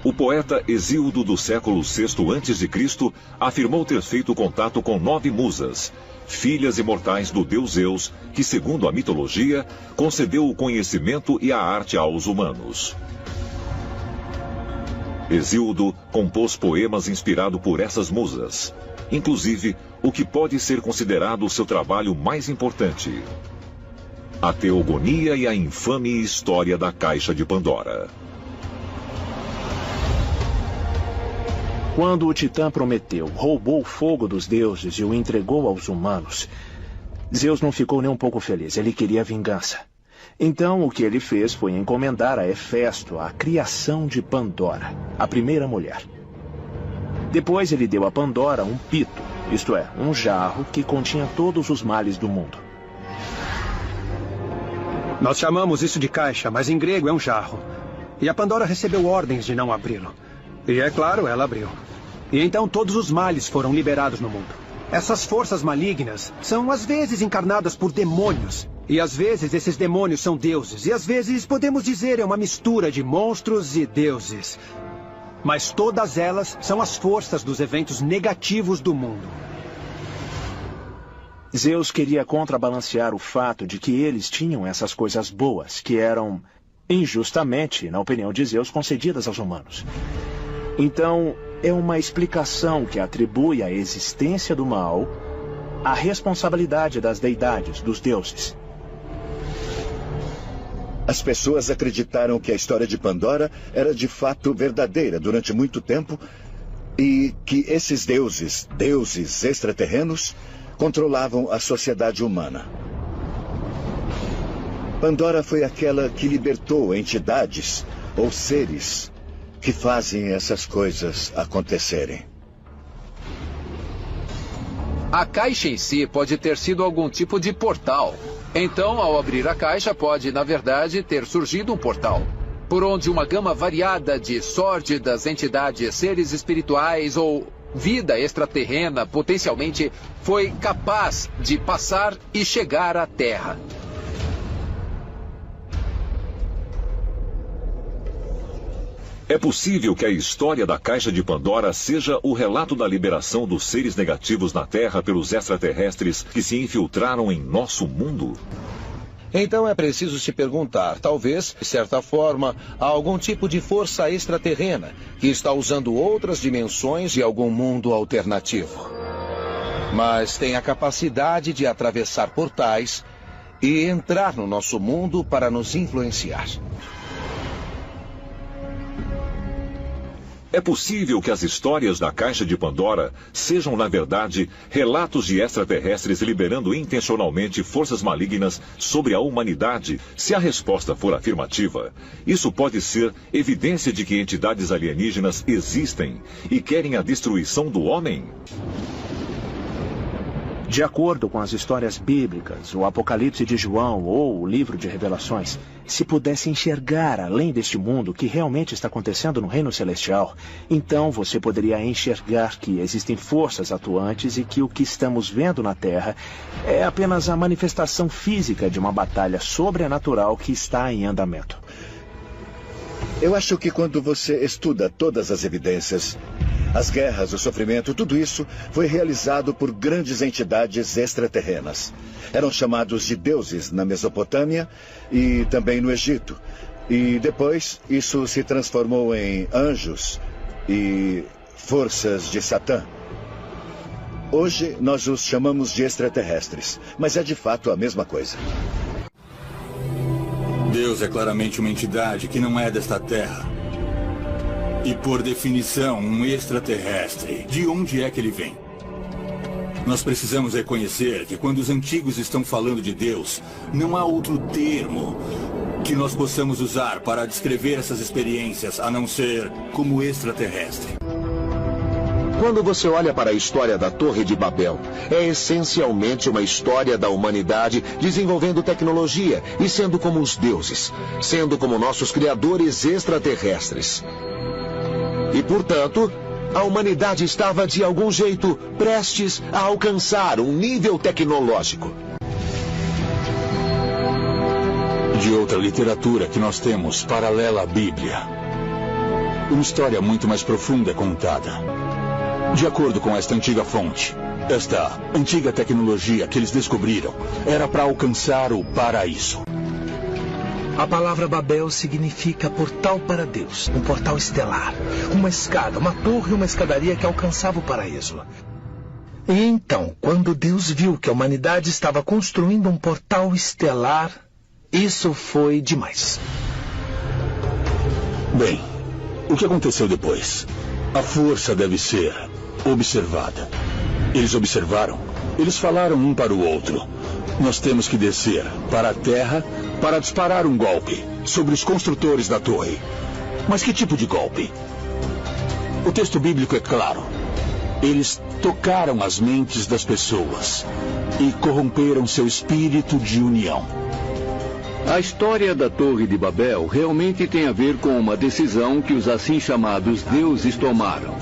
o poeta Hesíodo do século VI a.C. afirmou ter feito contato com 9 musas, filhas imortais do deus Zeus, que, segundo a mitologia, concedeu o conhecimento e a arte aos humanos. Hesíodo compôs poemas inspirado por essas musas, inclusive o que pode ser considerado o seu trabalho mais importante: A Teogonia e a Infame História da Caixa de Pandora. Quando o Titã Prometeu roubou o fogo dos deuses e o entregou aos humanos, Zeus não ficou nem um pouco feliz. Ele queria vingança. Então, o que ele fez foi encomendar a Hefesto a criação de Pandora, a primeira mulher. Depois, ele deu a Pandora um pito, isto é, um jarro que continha todos os males do mundo. Nós chamamos isso de caixa, mas em grego é um jarro. E a Pandora recebeu ordens de não abri-lo. E é claro, ela abriu. E então todos os males foram liberados no mundo. Essas forças malignas são às vezes encarnadas por demônios. E às vezes esses demônios são deuses. E às vezes podemos dizer é uma mistura de monstros e deuses. Mas todas elas são as forças dos eventos negativos do mundo. Zeus queria contrabalancear o fato de que eles tinham essas coisas boas, que eram, injustamente, na opinião de Zeus, concedidas aos humanos. Então, é uma explicação que atribui a existência do mal à responsabilidade das deidades, dos deuses. As pessoas acreditaram que a história de Pandora era de fato verdadeira durante muito tempo e que esses deuses extraterrenos, controlavam a sociedade humana. Pandora foi aquela que libertou entidades ou seres que fazem essas coisas acontecerem. A caixa em si pode ter sido algum tipo de portal. Então, ao abrir a caixa, pode, na verdade, ter surgido um portal, por onde uma gama variada de sórdidas entidades, seres espirituais ou vida extraterrena potencialmente foi capaz de passar e chegar à Terra. É possível que a história da Caixa de Pandora seja o relato da liberação dos seres negativos na Terra pelos extraterrestres que se infiltraram em nosso mundo? Então é preciso se perguntar, talvez, de certa forma, há algum tipo de força extraterrena que está usando outras dimensões de algum mundo alternativo. Mas tem a capacidade de atravessar portais e entrar no nosso mundo para nos influenciar. É possível que as histórias da Caixa de Pandora sejam, na verdade, relatos de extraterrestres liberando intencionalmente forças malignas sobre a humanidade? Se a resposta for afirmativa, isso pode ser evidência de que entidades alienígenas existem e querem a destruição do homem? De acordo com as histórias bíblicas, o Apocalipse de João ou o Livro de Revelações, se pudesse enxergar além deste mundo o que realmente está acontecendo no Reino Celestial, então você poderia enxergar que existem forças atuantes e que o que estamos vendo na Terra é apenas a manifestação física de uma batalha sobrenatural que está em andamento. Eu acho que quando você estuda todas as evidências, as guerras, o sofrimento, tudo isso foi realizado por grandes entidades extraterrenas. Eram chamados de deuses na Mesopotâmia e também no Egito. E depois isso se transformou em anjos e forças de Satã. Hoje nós os chamamos de extraterrestres, mas é de fato a mesma coisa. Deus é claramente uma entidade que não é desta terra. E por definição, um extraterrestre. De onde é que ele vem? Nós precisamos reconhecer que quando os antigos estão falando de Deus, não há outro termo que nós possamos usar para descrever essas experiências, a não ser como extraterrestre. Quando você olha para a história da Torre de Babel, é essencialmente uma história da humanidade desenvolvendo tecnologia e sendo como os deuses, sendo como nossos criadores extraterrestres. E, portanto, a humanidade estava, de algum jeito, prestes a alcançar um nível tecnológico. De outra literatura que nós temos, paralela à Bíblia, uma história muito mais profunda é contada. De acordo com esta antiga fonte, esta antiga tecnologia que eles descobriram era para alcançar o paraíso. A palavra Babel significa portal para Deus, um portal estelar, uma escada, uma torre e uma escadaria que alcançava o paraíso. E então, quando Deus viu que a humanidade estava construindo um portal estelar, isso foi demais. Bem, o que aconteceu depois? A força deve ser observada. Eles observaram, eles falaram um para o outro. Nós temos que descer para a terra para disparar um golpe sobre os construtores da torre. Mas que tipo de golpe? O texto bíblico é claro. Eles tocaram as mentes das pessoas e corromperam seu espírito de união. A história da Torre de Babel realmente tem a ver com uma decisão que os assim chamados deuses tomaram.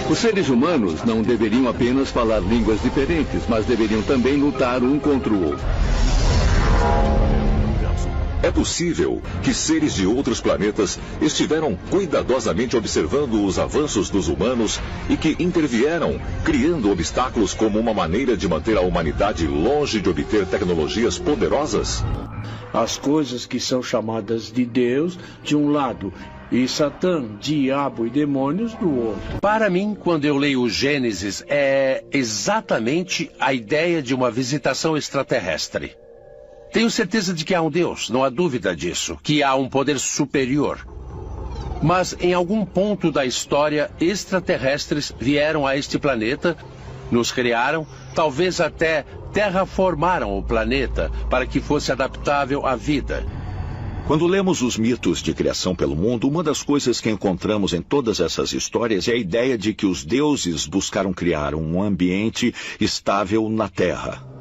Os seres humanos não deveriam apenas falar línguas diferentes, mas deveriam também lutar um contra o outro. É possível que seres de outros planetas estiveram cuidadosamente observando os avanços dos humanos e que intervieram, criando obstáculos como uma maneira de manter a humanidade longe de obter tecnologias poderosas? As coisas que são chamadas de Deus, de um lado, e Satã, diabo e demônios do outro. Para mim, quando eu leio o Gênesis, é exatamente a ideia de uma visitação extraterrestre. Tenho certeza de que há um Deus, não há dúvida disso, que há um poder superior. Mas em algum ponto da história, extraterrestres vieram a este planeta, nos criaram, talvez até terraformaram o planeta para que fosse adaptável à vida. Quando lemos os mitos de criação pelo mundo, uma das coisas que encontramos em todas essas histórias é a ideia de que os deuses buscaram criar um ambiente estável na Terra.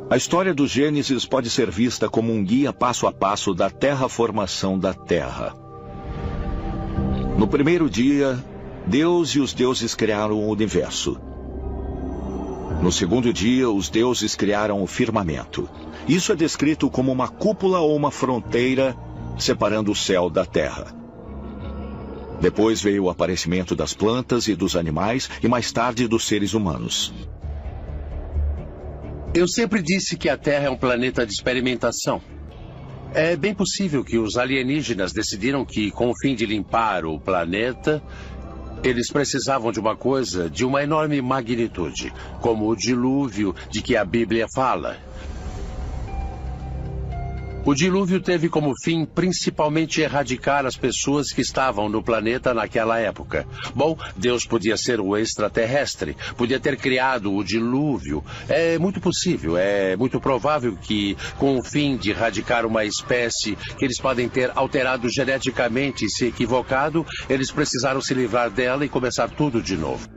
A história do Gênesis pode ser vista como um guia passo a passo da terraformação da Terra. No primeiro dia, Deus e os deuses criaram o universo. No segundo dia, os deuses criaram o firmamento. Isso é descrito como uma cúpula ou uma fronteira separando o céu da terra. Depois veio o aparecimento das plantas e dos animais e mais tarde dos seres humanos. Eu sempre disse que a Terra é um planeta de experimentação. É bem possível que os alienígenas decidiram que, com o fim de limpar o planeta, eles precisavam de uma coisa de uma enorme magnitude, como o dilúvio de que a Bíblia fala. O dilúvio teve como fim principalmente erradicar as pessoas que estavam no planeta naquela época. Bom, Deus podia ser o extraterrestre, podia ter criado o dilúvio. É muito possível, é muito provável que, com o fim de erradicar uma espécie que eles podem ter alterado geneticamente e se equivocado, eles precisaram se livrar dela e começar tudo de novo.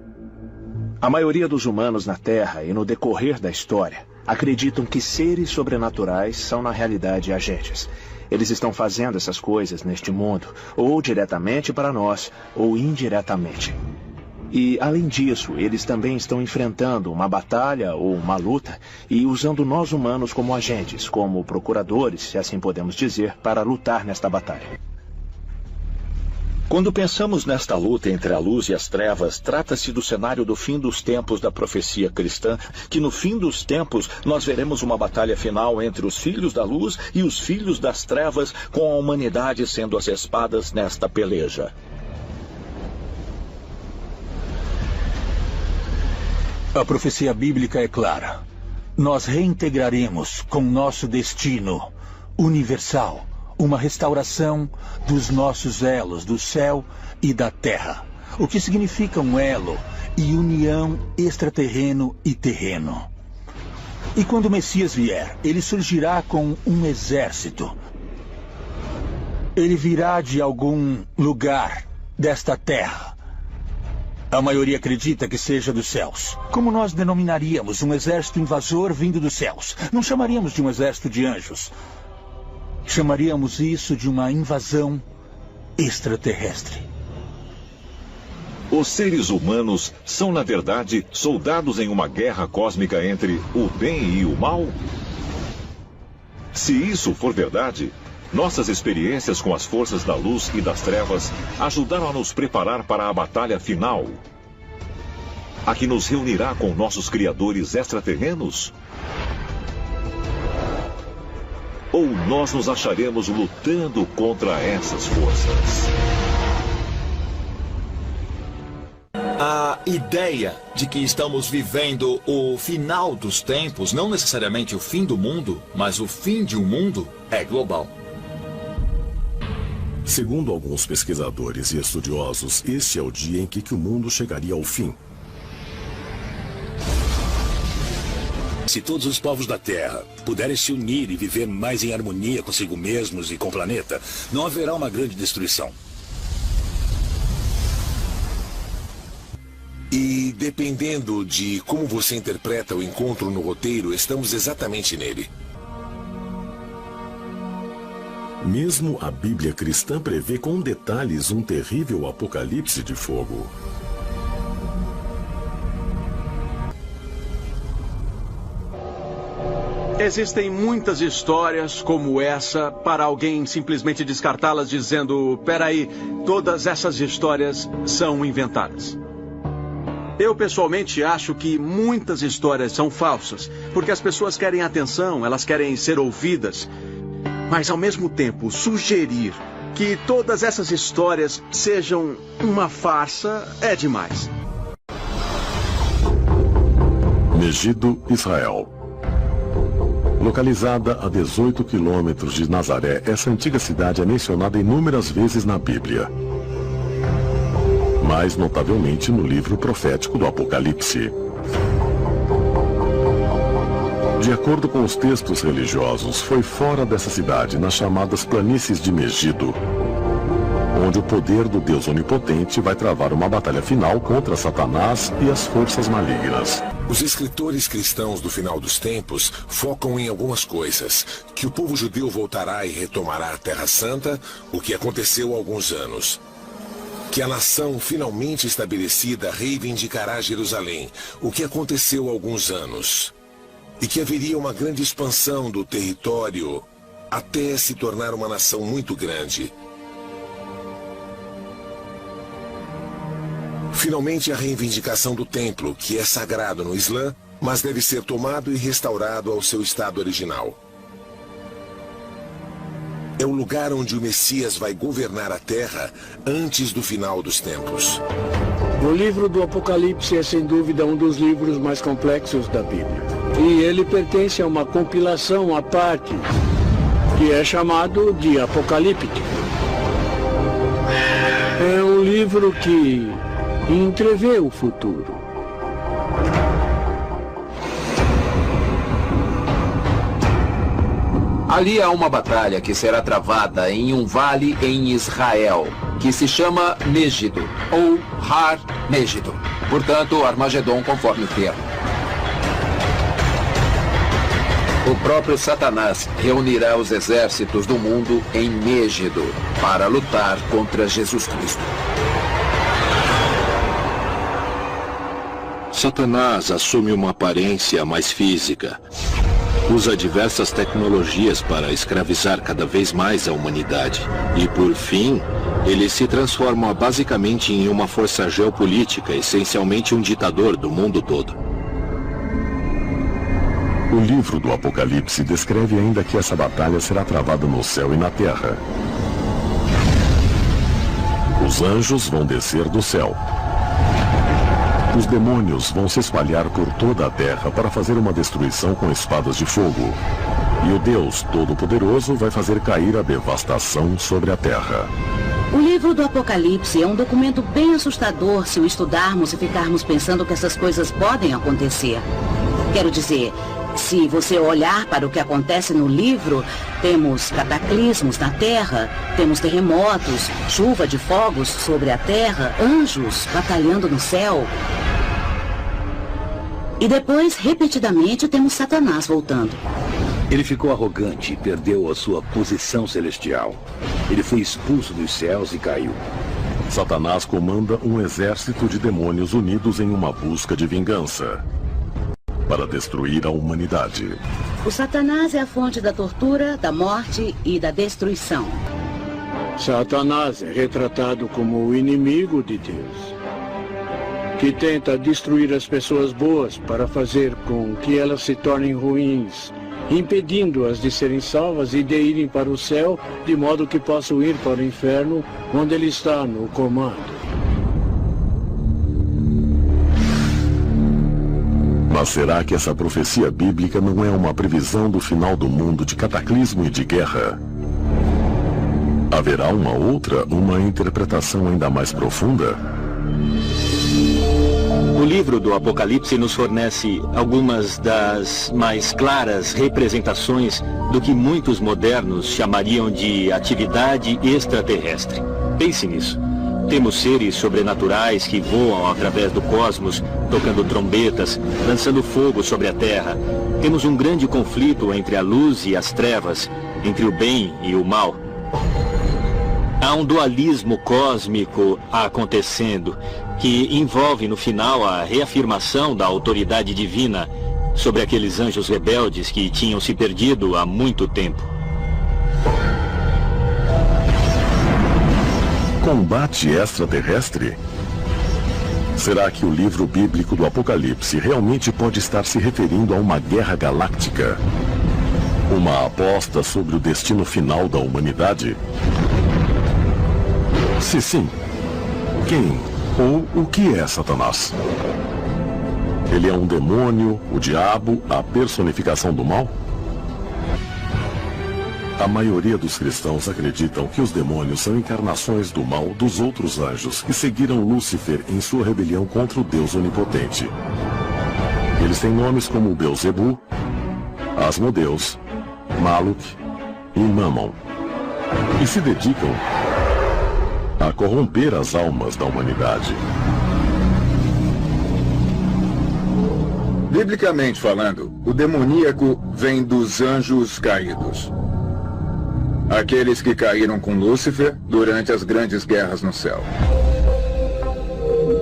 A maioria dos humanos na Terra e no decorrer da história acreditam que seres sobrenaturais são na realidade agentes. Eles estão fazendo essas coisas neste mundo, ou diretamente para nós, ou indiretamente. E, além disso, eles também estão enfrentando uma batalha ou uma luta e usando nós humanos como agentes, como procuradores, se assim podemos dizer, para lutar nesta batalha. Quando pensamos nesta luta entre a luz e as trevas, trata-se do cenário do fim dos tempos da profecia cristã, que no fim dos tempos nós veremos uma batalha final entre os filhos da luz e os filhos das trevas, com a humanidade sendo as espadas nesta peleja. A profecia bíblica é clara. Nós reintegraremos com nosso destino universal uma restauração dos nossos elos do céu e da terra. O que significa um elo e união extraterreno e terreno. E quando o Messias vier, ele surgirá com um exército. Ele virá de algum lugar desta terra. A maioria acredita que seja dos céus. Como nós denominaríamos um exército invasor vindo dos céus? Não chamaríamos de um exército de anjos. Chamaríamos isso de uma invasão extraterrestre. Os seres humanos são, na verdade, soldados em uma guerra cósmica entre o bem e o mal? Se isso for verdade, nossas experiências com as forças da luz e das trevas ajudaram a nos preparar para a batalha final, a que nos reunirá com nossos criadores extraterrenos? Ou nós nos acharemos lutando contra essas forças? A ideia de que estamos vivendo o final dos tempos, não necessariamente o fim do mundo, mas o fim de um mundo, é global. Segundo alguns pesquisadores e estudiosos, este é o dia em que o mundo chegaria ao fim. Se todos os povos da Terra puderem se unir e viver mais em harmonia consigo mesmos e com o planeta, não haverá uma grande destruição. E dependendo de como você interpreta o encontro no roteiro, estamos exatamente nele. Mesmo a Bíblia cristã prevê com detalhes um terrível apocalipse de fogo. Existem muitas histórias como essa para alguém simplesmente descartá-las dizendo: peraí, todas essas histórias são inventadas. Eu pessoalmente acho que muitas histórias são falsas, porque as pessoas querem atenção, elas querem ser ouvidas. Mas ao mesmo tempo, sugerir que todas essas histórias sejam uma farsa é demais. Megido, Israel. Localizada a 18 quilômetros de Nazaré, essa antiga cidade é mencionada inúmeras vezes na Bíblia. Mais notavelmente no livro profético do Apocalipse. De acordo com os textos religiosos, foi fora dessa cidade, nas chamadas planícies de Megido, onde o poder do Deus Onipotente vai travar uma batalha final contra Satanás e as forças malignas. Os escritores cristãos do final dos tempos focam em algumas coisas: que o povo judeu voltará e retomará a Terra Santa, o que aconteceu há alguns anos. Que a nação finalmente estabelecida reivindicará Jerusalém, o que aconteceu há alguns anos. E que haveria uma grande expansão do território até se tornar uma nação muito grande. Finalmente, a reivindicação do templo, que é sagrado no Islã, mas deve ser tomado e restaurado ao seu estado original. É o lugar onde o Messias vai governar a terra antes do final dos tempos. O livro do Apocalipse é sem dúvida um dos livros mais complexos da Bíblia. E ele pertence a uma compilação à parte, que é chamado de Apocalíptico. É um livro que entrevê o futuro. Ali há uma batalha que será travada em um vale em Israel, que se chama Megido, ou Har Megido. Portanto, Armagedon conforme o termo. O próprio Satanás reunirá os exércitos do mundo em Megido para lutar contra Jesus Cristo. Satanás assume uma aparência mais física. Usa diversas tecnologias para escravizar cada vez mais a humanidade. E, por fim, eles se transformam basicamente em uma força geopolítica, essencialmente um ditador do mundo todo. O livro do Apocalipse descreve ainda que essa batalha será travada no céu e na terra. Os anjos vão descer do céu. Os demônios vão se espalhar por toda a terra para fazer uma destruição com espadas de fogo. E o Deus Todo-Poderoso vai fazer cair a devastação sobre a terra. O livro do Apocalipse é um documento bem assustador se o estudarmos e ficarmos pensando que essas coisas podem acontecer. Quero dizer, se você olhar para o que acontece no livro, temos cataclismos na terra, temos terremotos, chuva de fogos sobre a terra, anjos batalhando no céu. E depois, repetidamente, temos Satanás voltando. Ele ficou arrogante e perdeu a sua posição celestial. Ele foi expulso dos céus e caiu. Satanás comanda um exército de demônios unidos em uma busca de vingança para destruir a humanidade. O Satanás é a fonte da tortura, da morte e da destruição. Satanás é retratado como o inimigo de Deus, que tenta destruir as pessoas boas para fazer com que elas se tornem ruins, impedindo-as de serem salvas e de irem para o céu, de modo que possam ir para o inferno, onde ele está no comando. Mas será que essa profecia bíblica não é uma previsão do final do mundo de cataclismo e de guerra? Haverá uma interpretação ainda mais profunda? O livro do Apocalipse nos fornece algumas das mais claras representações do que muitos modernos chamariam de atividade extraterrestre. Pense nisso. Temos seres sobrenaturais que voam através do cosmos, tocando trombetas, lançando fogo sobre a Terra. Temos um grande conflito entre a luz e as trevas, entre o bem e o mal. Há um dualismo cósmico acontecendo, que envolve no final a reafirmação da autoridade divina sobre aqueles anjos rebeldes que tinham se perdido há muito tempo. Combate extraterrestre? Será que o livro bíblico do Apocalipse realmente pode estar se referindo a uma guerra galáctica? Uma aposta sobre o destino final da humanidade? Se sim, quem ou o que é Satanás? Ele é um demônio, o diabo, a personificação do mal? A maioria dos cristãos acreditam que os demônios são encarnações do mal dos outros anjos que seguiram Lúcifer em sua rebelião contra o Deus Onipotente. Eles têm nomes como Beelzebu, Asmodeus, Maluk e Mammon, e se dedicam a corromper as almas da humanidade. Biblicamente falando, o demoníaco vem dos anjos caídos. Aqueles que caíram com Lúcifer durante as grandes guerras no céu.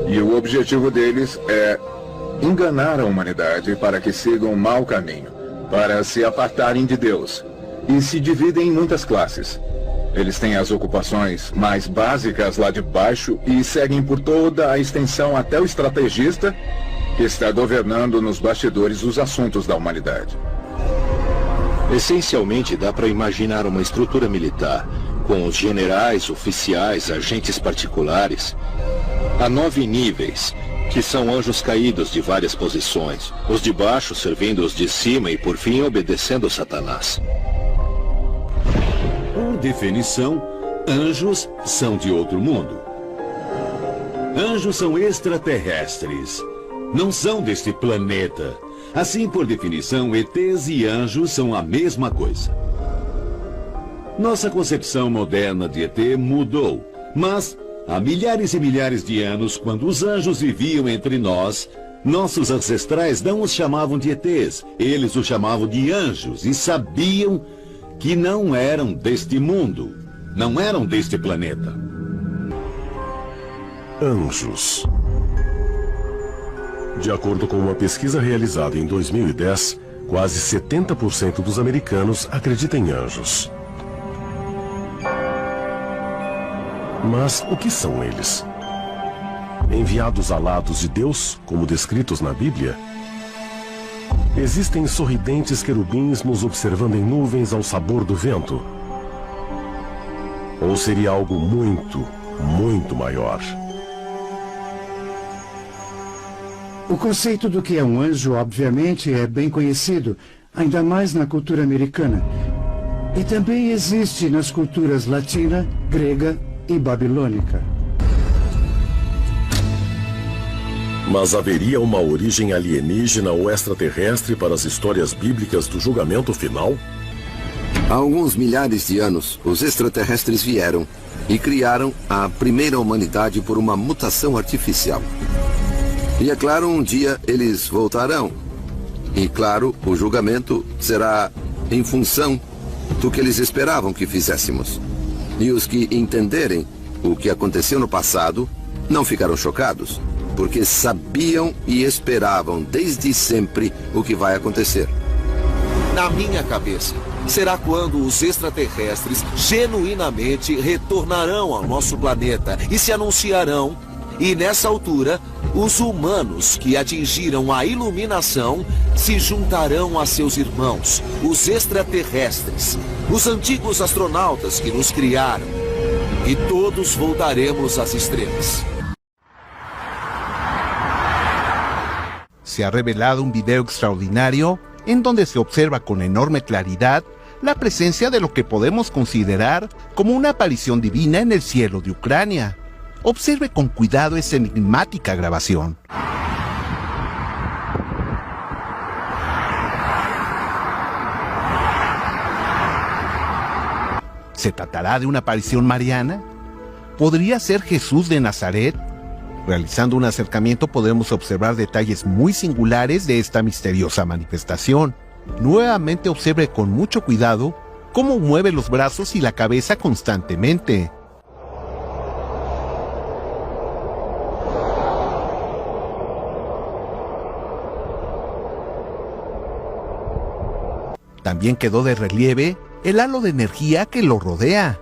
E o objetivo deles é enganar a humanidade para que sigam um mau caminho, para se apartarem de Deus. E se dividem em muitas classes. Eles têm as ocupações mais básicas lá de baixo e seguem por toda a extensão até o estrategista, que está governando nos bastidores os assuntos da humanidade. Essencialmente, dá para imaginar uma estrutura militar, com os generais, oficiais, agentes particulares. Há 9 níveis, que são anjos caídos de várias posições, os de baixo servindo os de cima e, por fim, obedecendo Satanás. Por definição, anjos são de outro mundo. Anjos são extraterrestres, não são deste planeta. Assim, por definição, ETs e anjos são a mesma coisa. Nossa concepção moderna de ET mudou, mas há milhares e milhares de anos, quando os anjos viviam entre nós, nossos ancestrais não os chamavam de ETs, eles os chamavam de anjos e sabiam que não eram deste mundo, não eram deste planeta. Anjos. De acordo com uma pesquisa realizada em 2010, Quase 70% dos americanos acreditam em anjos. Mas o que são eles? Enviados alados de Deus, como descritos na Bíblia? Existem sorridentes querubins nos observando em nuvens ao sabor do vento? Ou seria algo muito, muito maior? O conceito do que é um anjo, obviamente, é bem conhecido, ainda mais na cultura americana. E também existe nas culturas latina, grega e babilônica. Mas haveria uma origem alienígena ou extraterrestre para as histórias bíblicas do julgamento final? Há alguns milhares de anos, os extraterrestres vieram e criaram a primeira humanidade por uma mutação artificial. E é claro, um dia eles voltarão. E claro, o julgamento será em função do que eles esperavam que fizéssemos. E os que entenderem o que aconteceu no passado não ficaram chocados, porque sabiam e esperavam desde sempre o que vai acontecer. Na minha cabeça, será quando os extraterrestres genuinamente retornarão ao nosso planeta e se anunciarão, e nessa altura, os humanos que atingiram a iluminação se juntarão a seus irmãos, os extraterrestres, os antigos astronautas que nos criaram, e todos voltaremos às estrelas. Se ha revelado un video extraordinario en donde se observa con enorme claridad la presencia de lo que podemos considerar como una aparición divina en el cielo de Ucrania. Observe con cuidado esa enigmática grabación. ¿Se tratará de una aparición mariana? ¿Podría ser Jesús de Nazaret? Realizando un acercamiento podemos observar detalles muy singulares de esta misteriosa manifestación. Nuevamente observe con mucho cuidado cómo mueve los brazos y la cabeza constantemente. También quedó de relieve el halo de energía que lo rodea.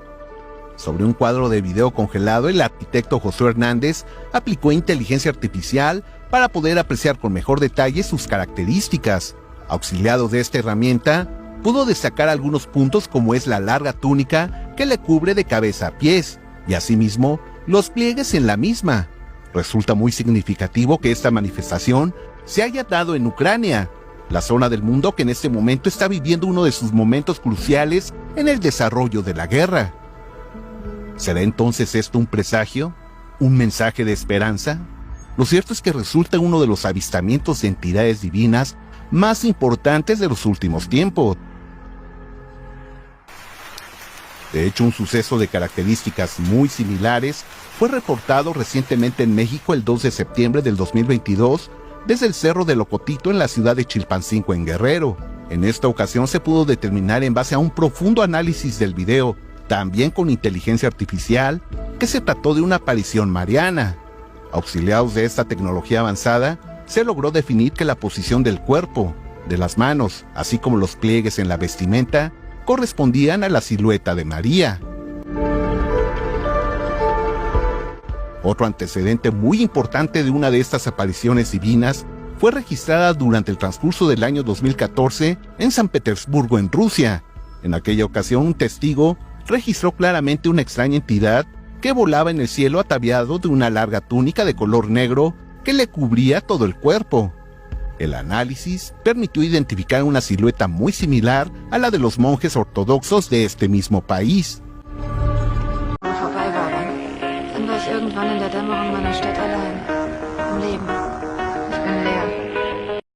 Sobre un cuadro de video congelado, el arquitecto Josué Hernández aplicó inteligencia artificial para poder apreciar con mejor detalle sus características. Auxiliado de esta herramienta, pudo destacar algunos puntos como es la larga túnica que le cubre de cabeza a pies, y asimismo los pliegues en la misma. Resulta muy significativo que esta manifestación se haya dado en Ucrania, la zona del mundo que en este momento está viviendo uno de sus momentos cruciales en el desarrollo de la guerra. ¿Será entonces esto un presagio? ¿Un mensaje de esperanza? Lo cierto es que resulta uno de los avistamientos de entidades divinas más importantes de los últimos tiempos. De hecho, un suceso de características muy similares fue reportado recientemente en México el 2 de septiembre del 2022 desde el Cerro de Locotito en la ciudad de Chilpancingo en Guerrero. En esta ocasión se pudo determinar en base a un profundo análisis del video, también con inteligencia artificial, que se trató de una aparición mariana. Auxiliados de esta tecnología avanzada, se logró definir que la posición del cuerpo, de las manos, así como los pliegues en la vestimenta, correspondían a la silueta de María. Otro antecedente muy importante de una de estas apariciones divinas fue registrada durante el transcurso del año 2014 en San Petersburgo, en Rusia. En aquella ocasión, un testigo registró claramente una extraña entidad que volaba en el cielo ataviado de una larga túnica de color negro que le cubría todo el cuerpo. El análisis permitió identificar una silueta muy similar a la de los monjes ortodoxos de este mismo país. Vorbei war, dann war ich irgendwann in der Dämmerung meiner Stadt allein, am Leben.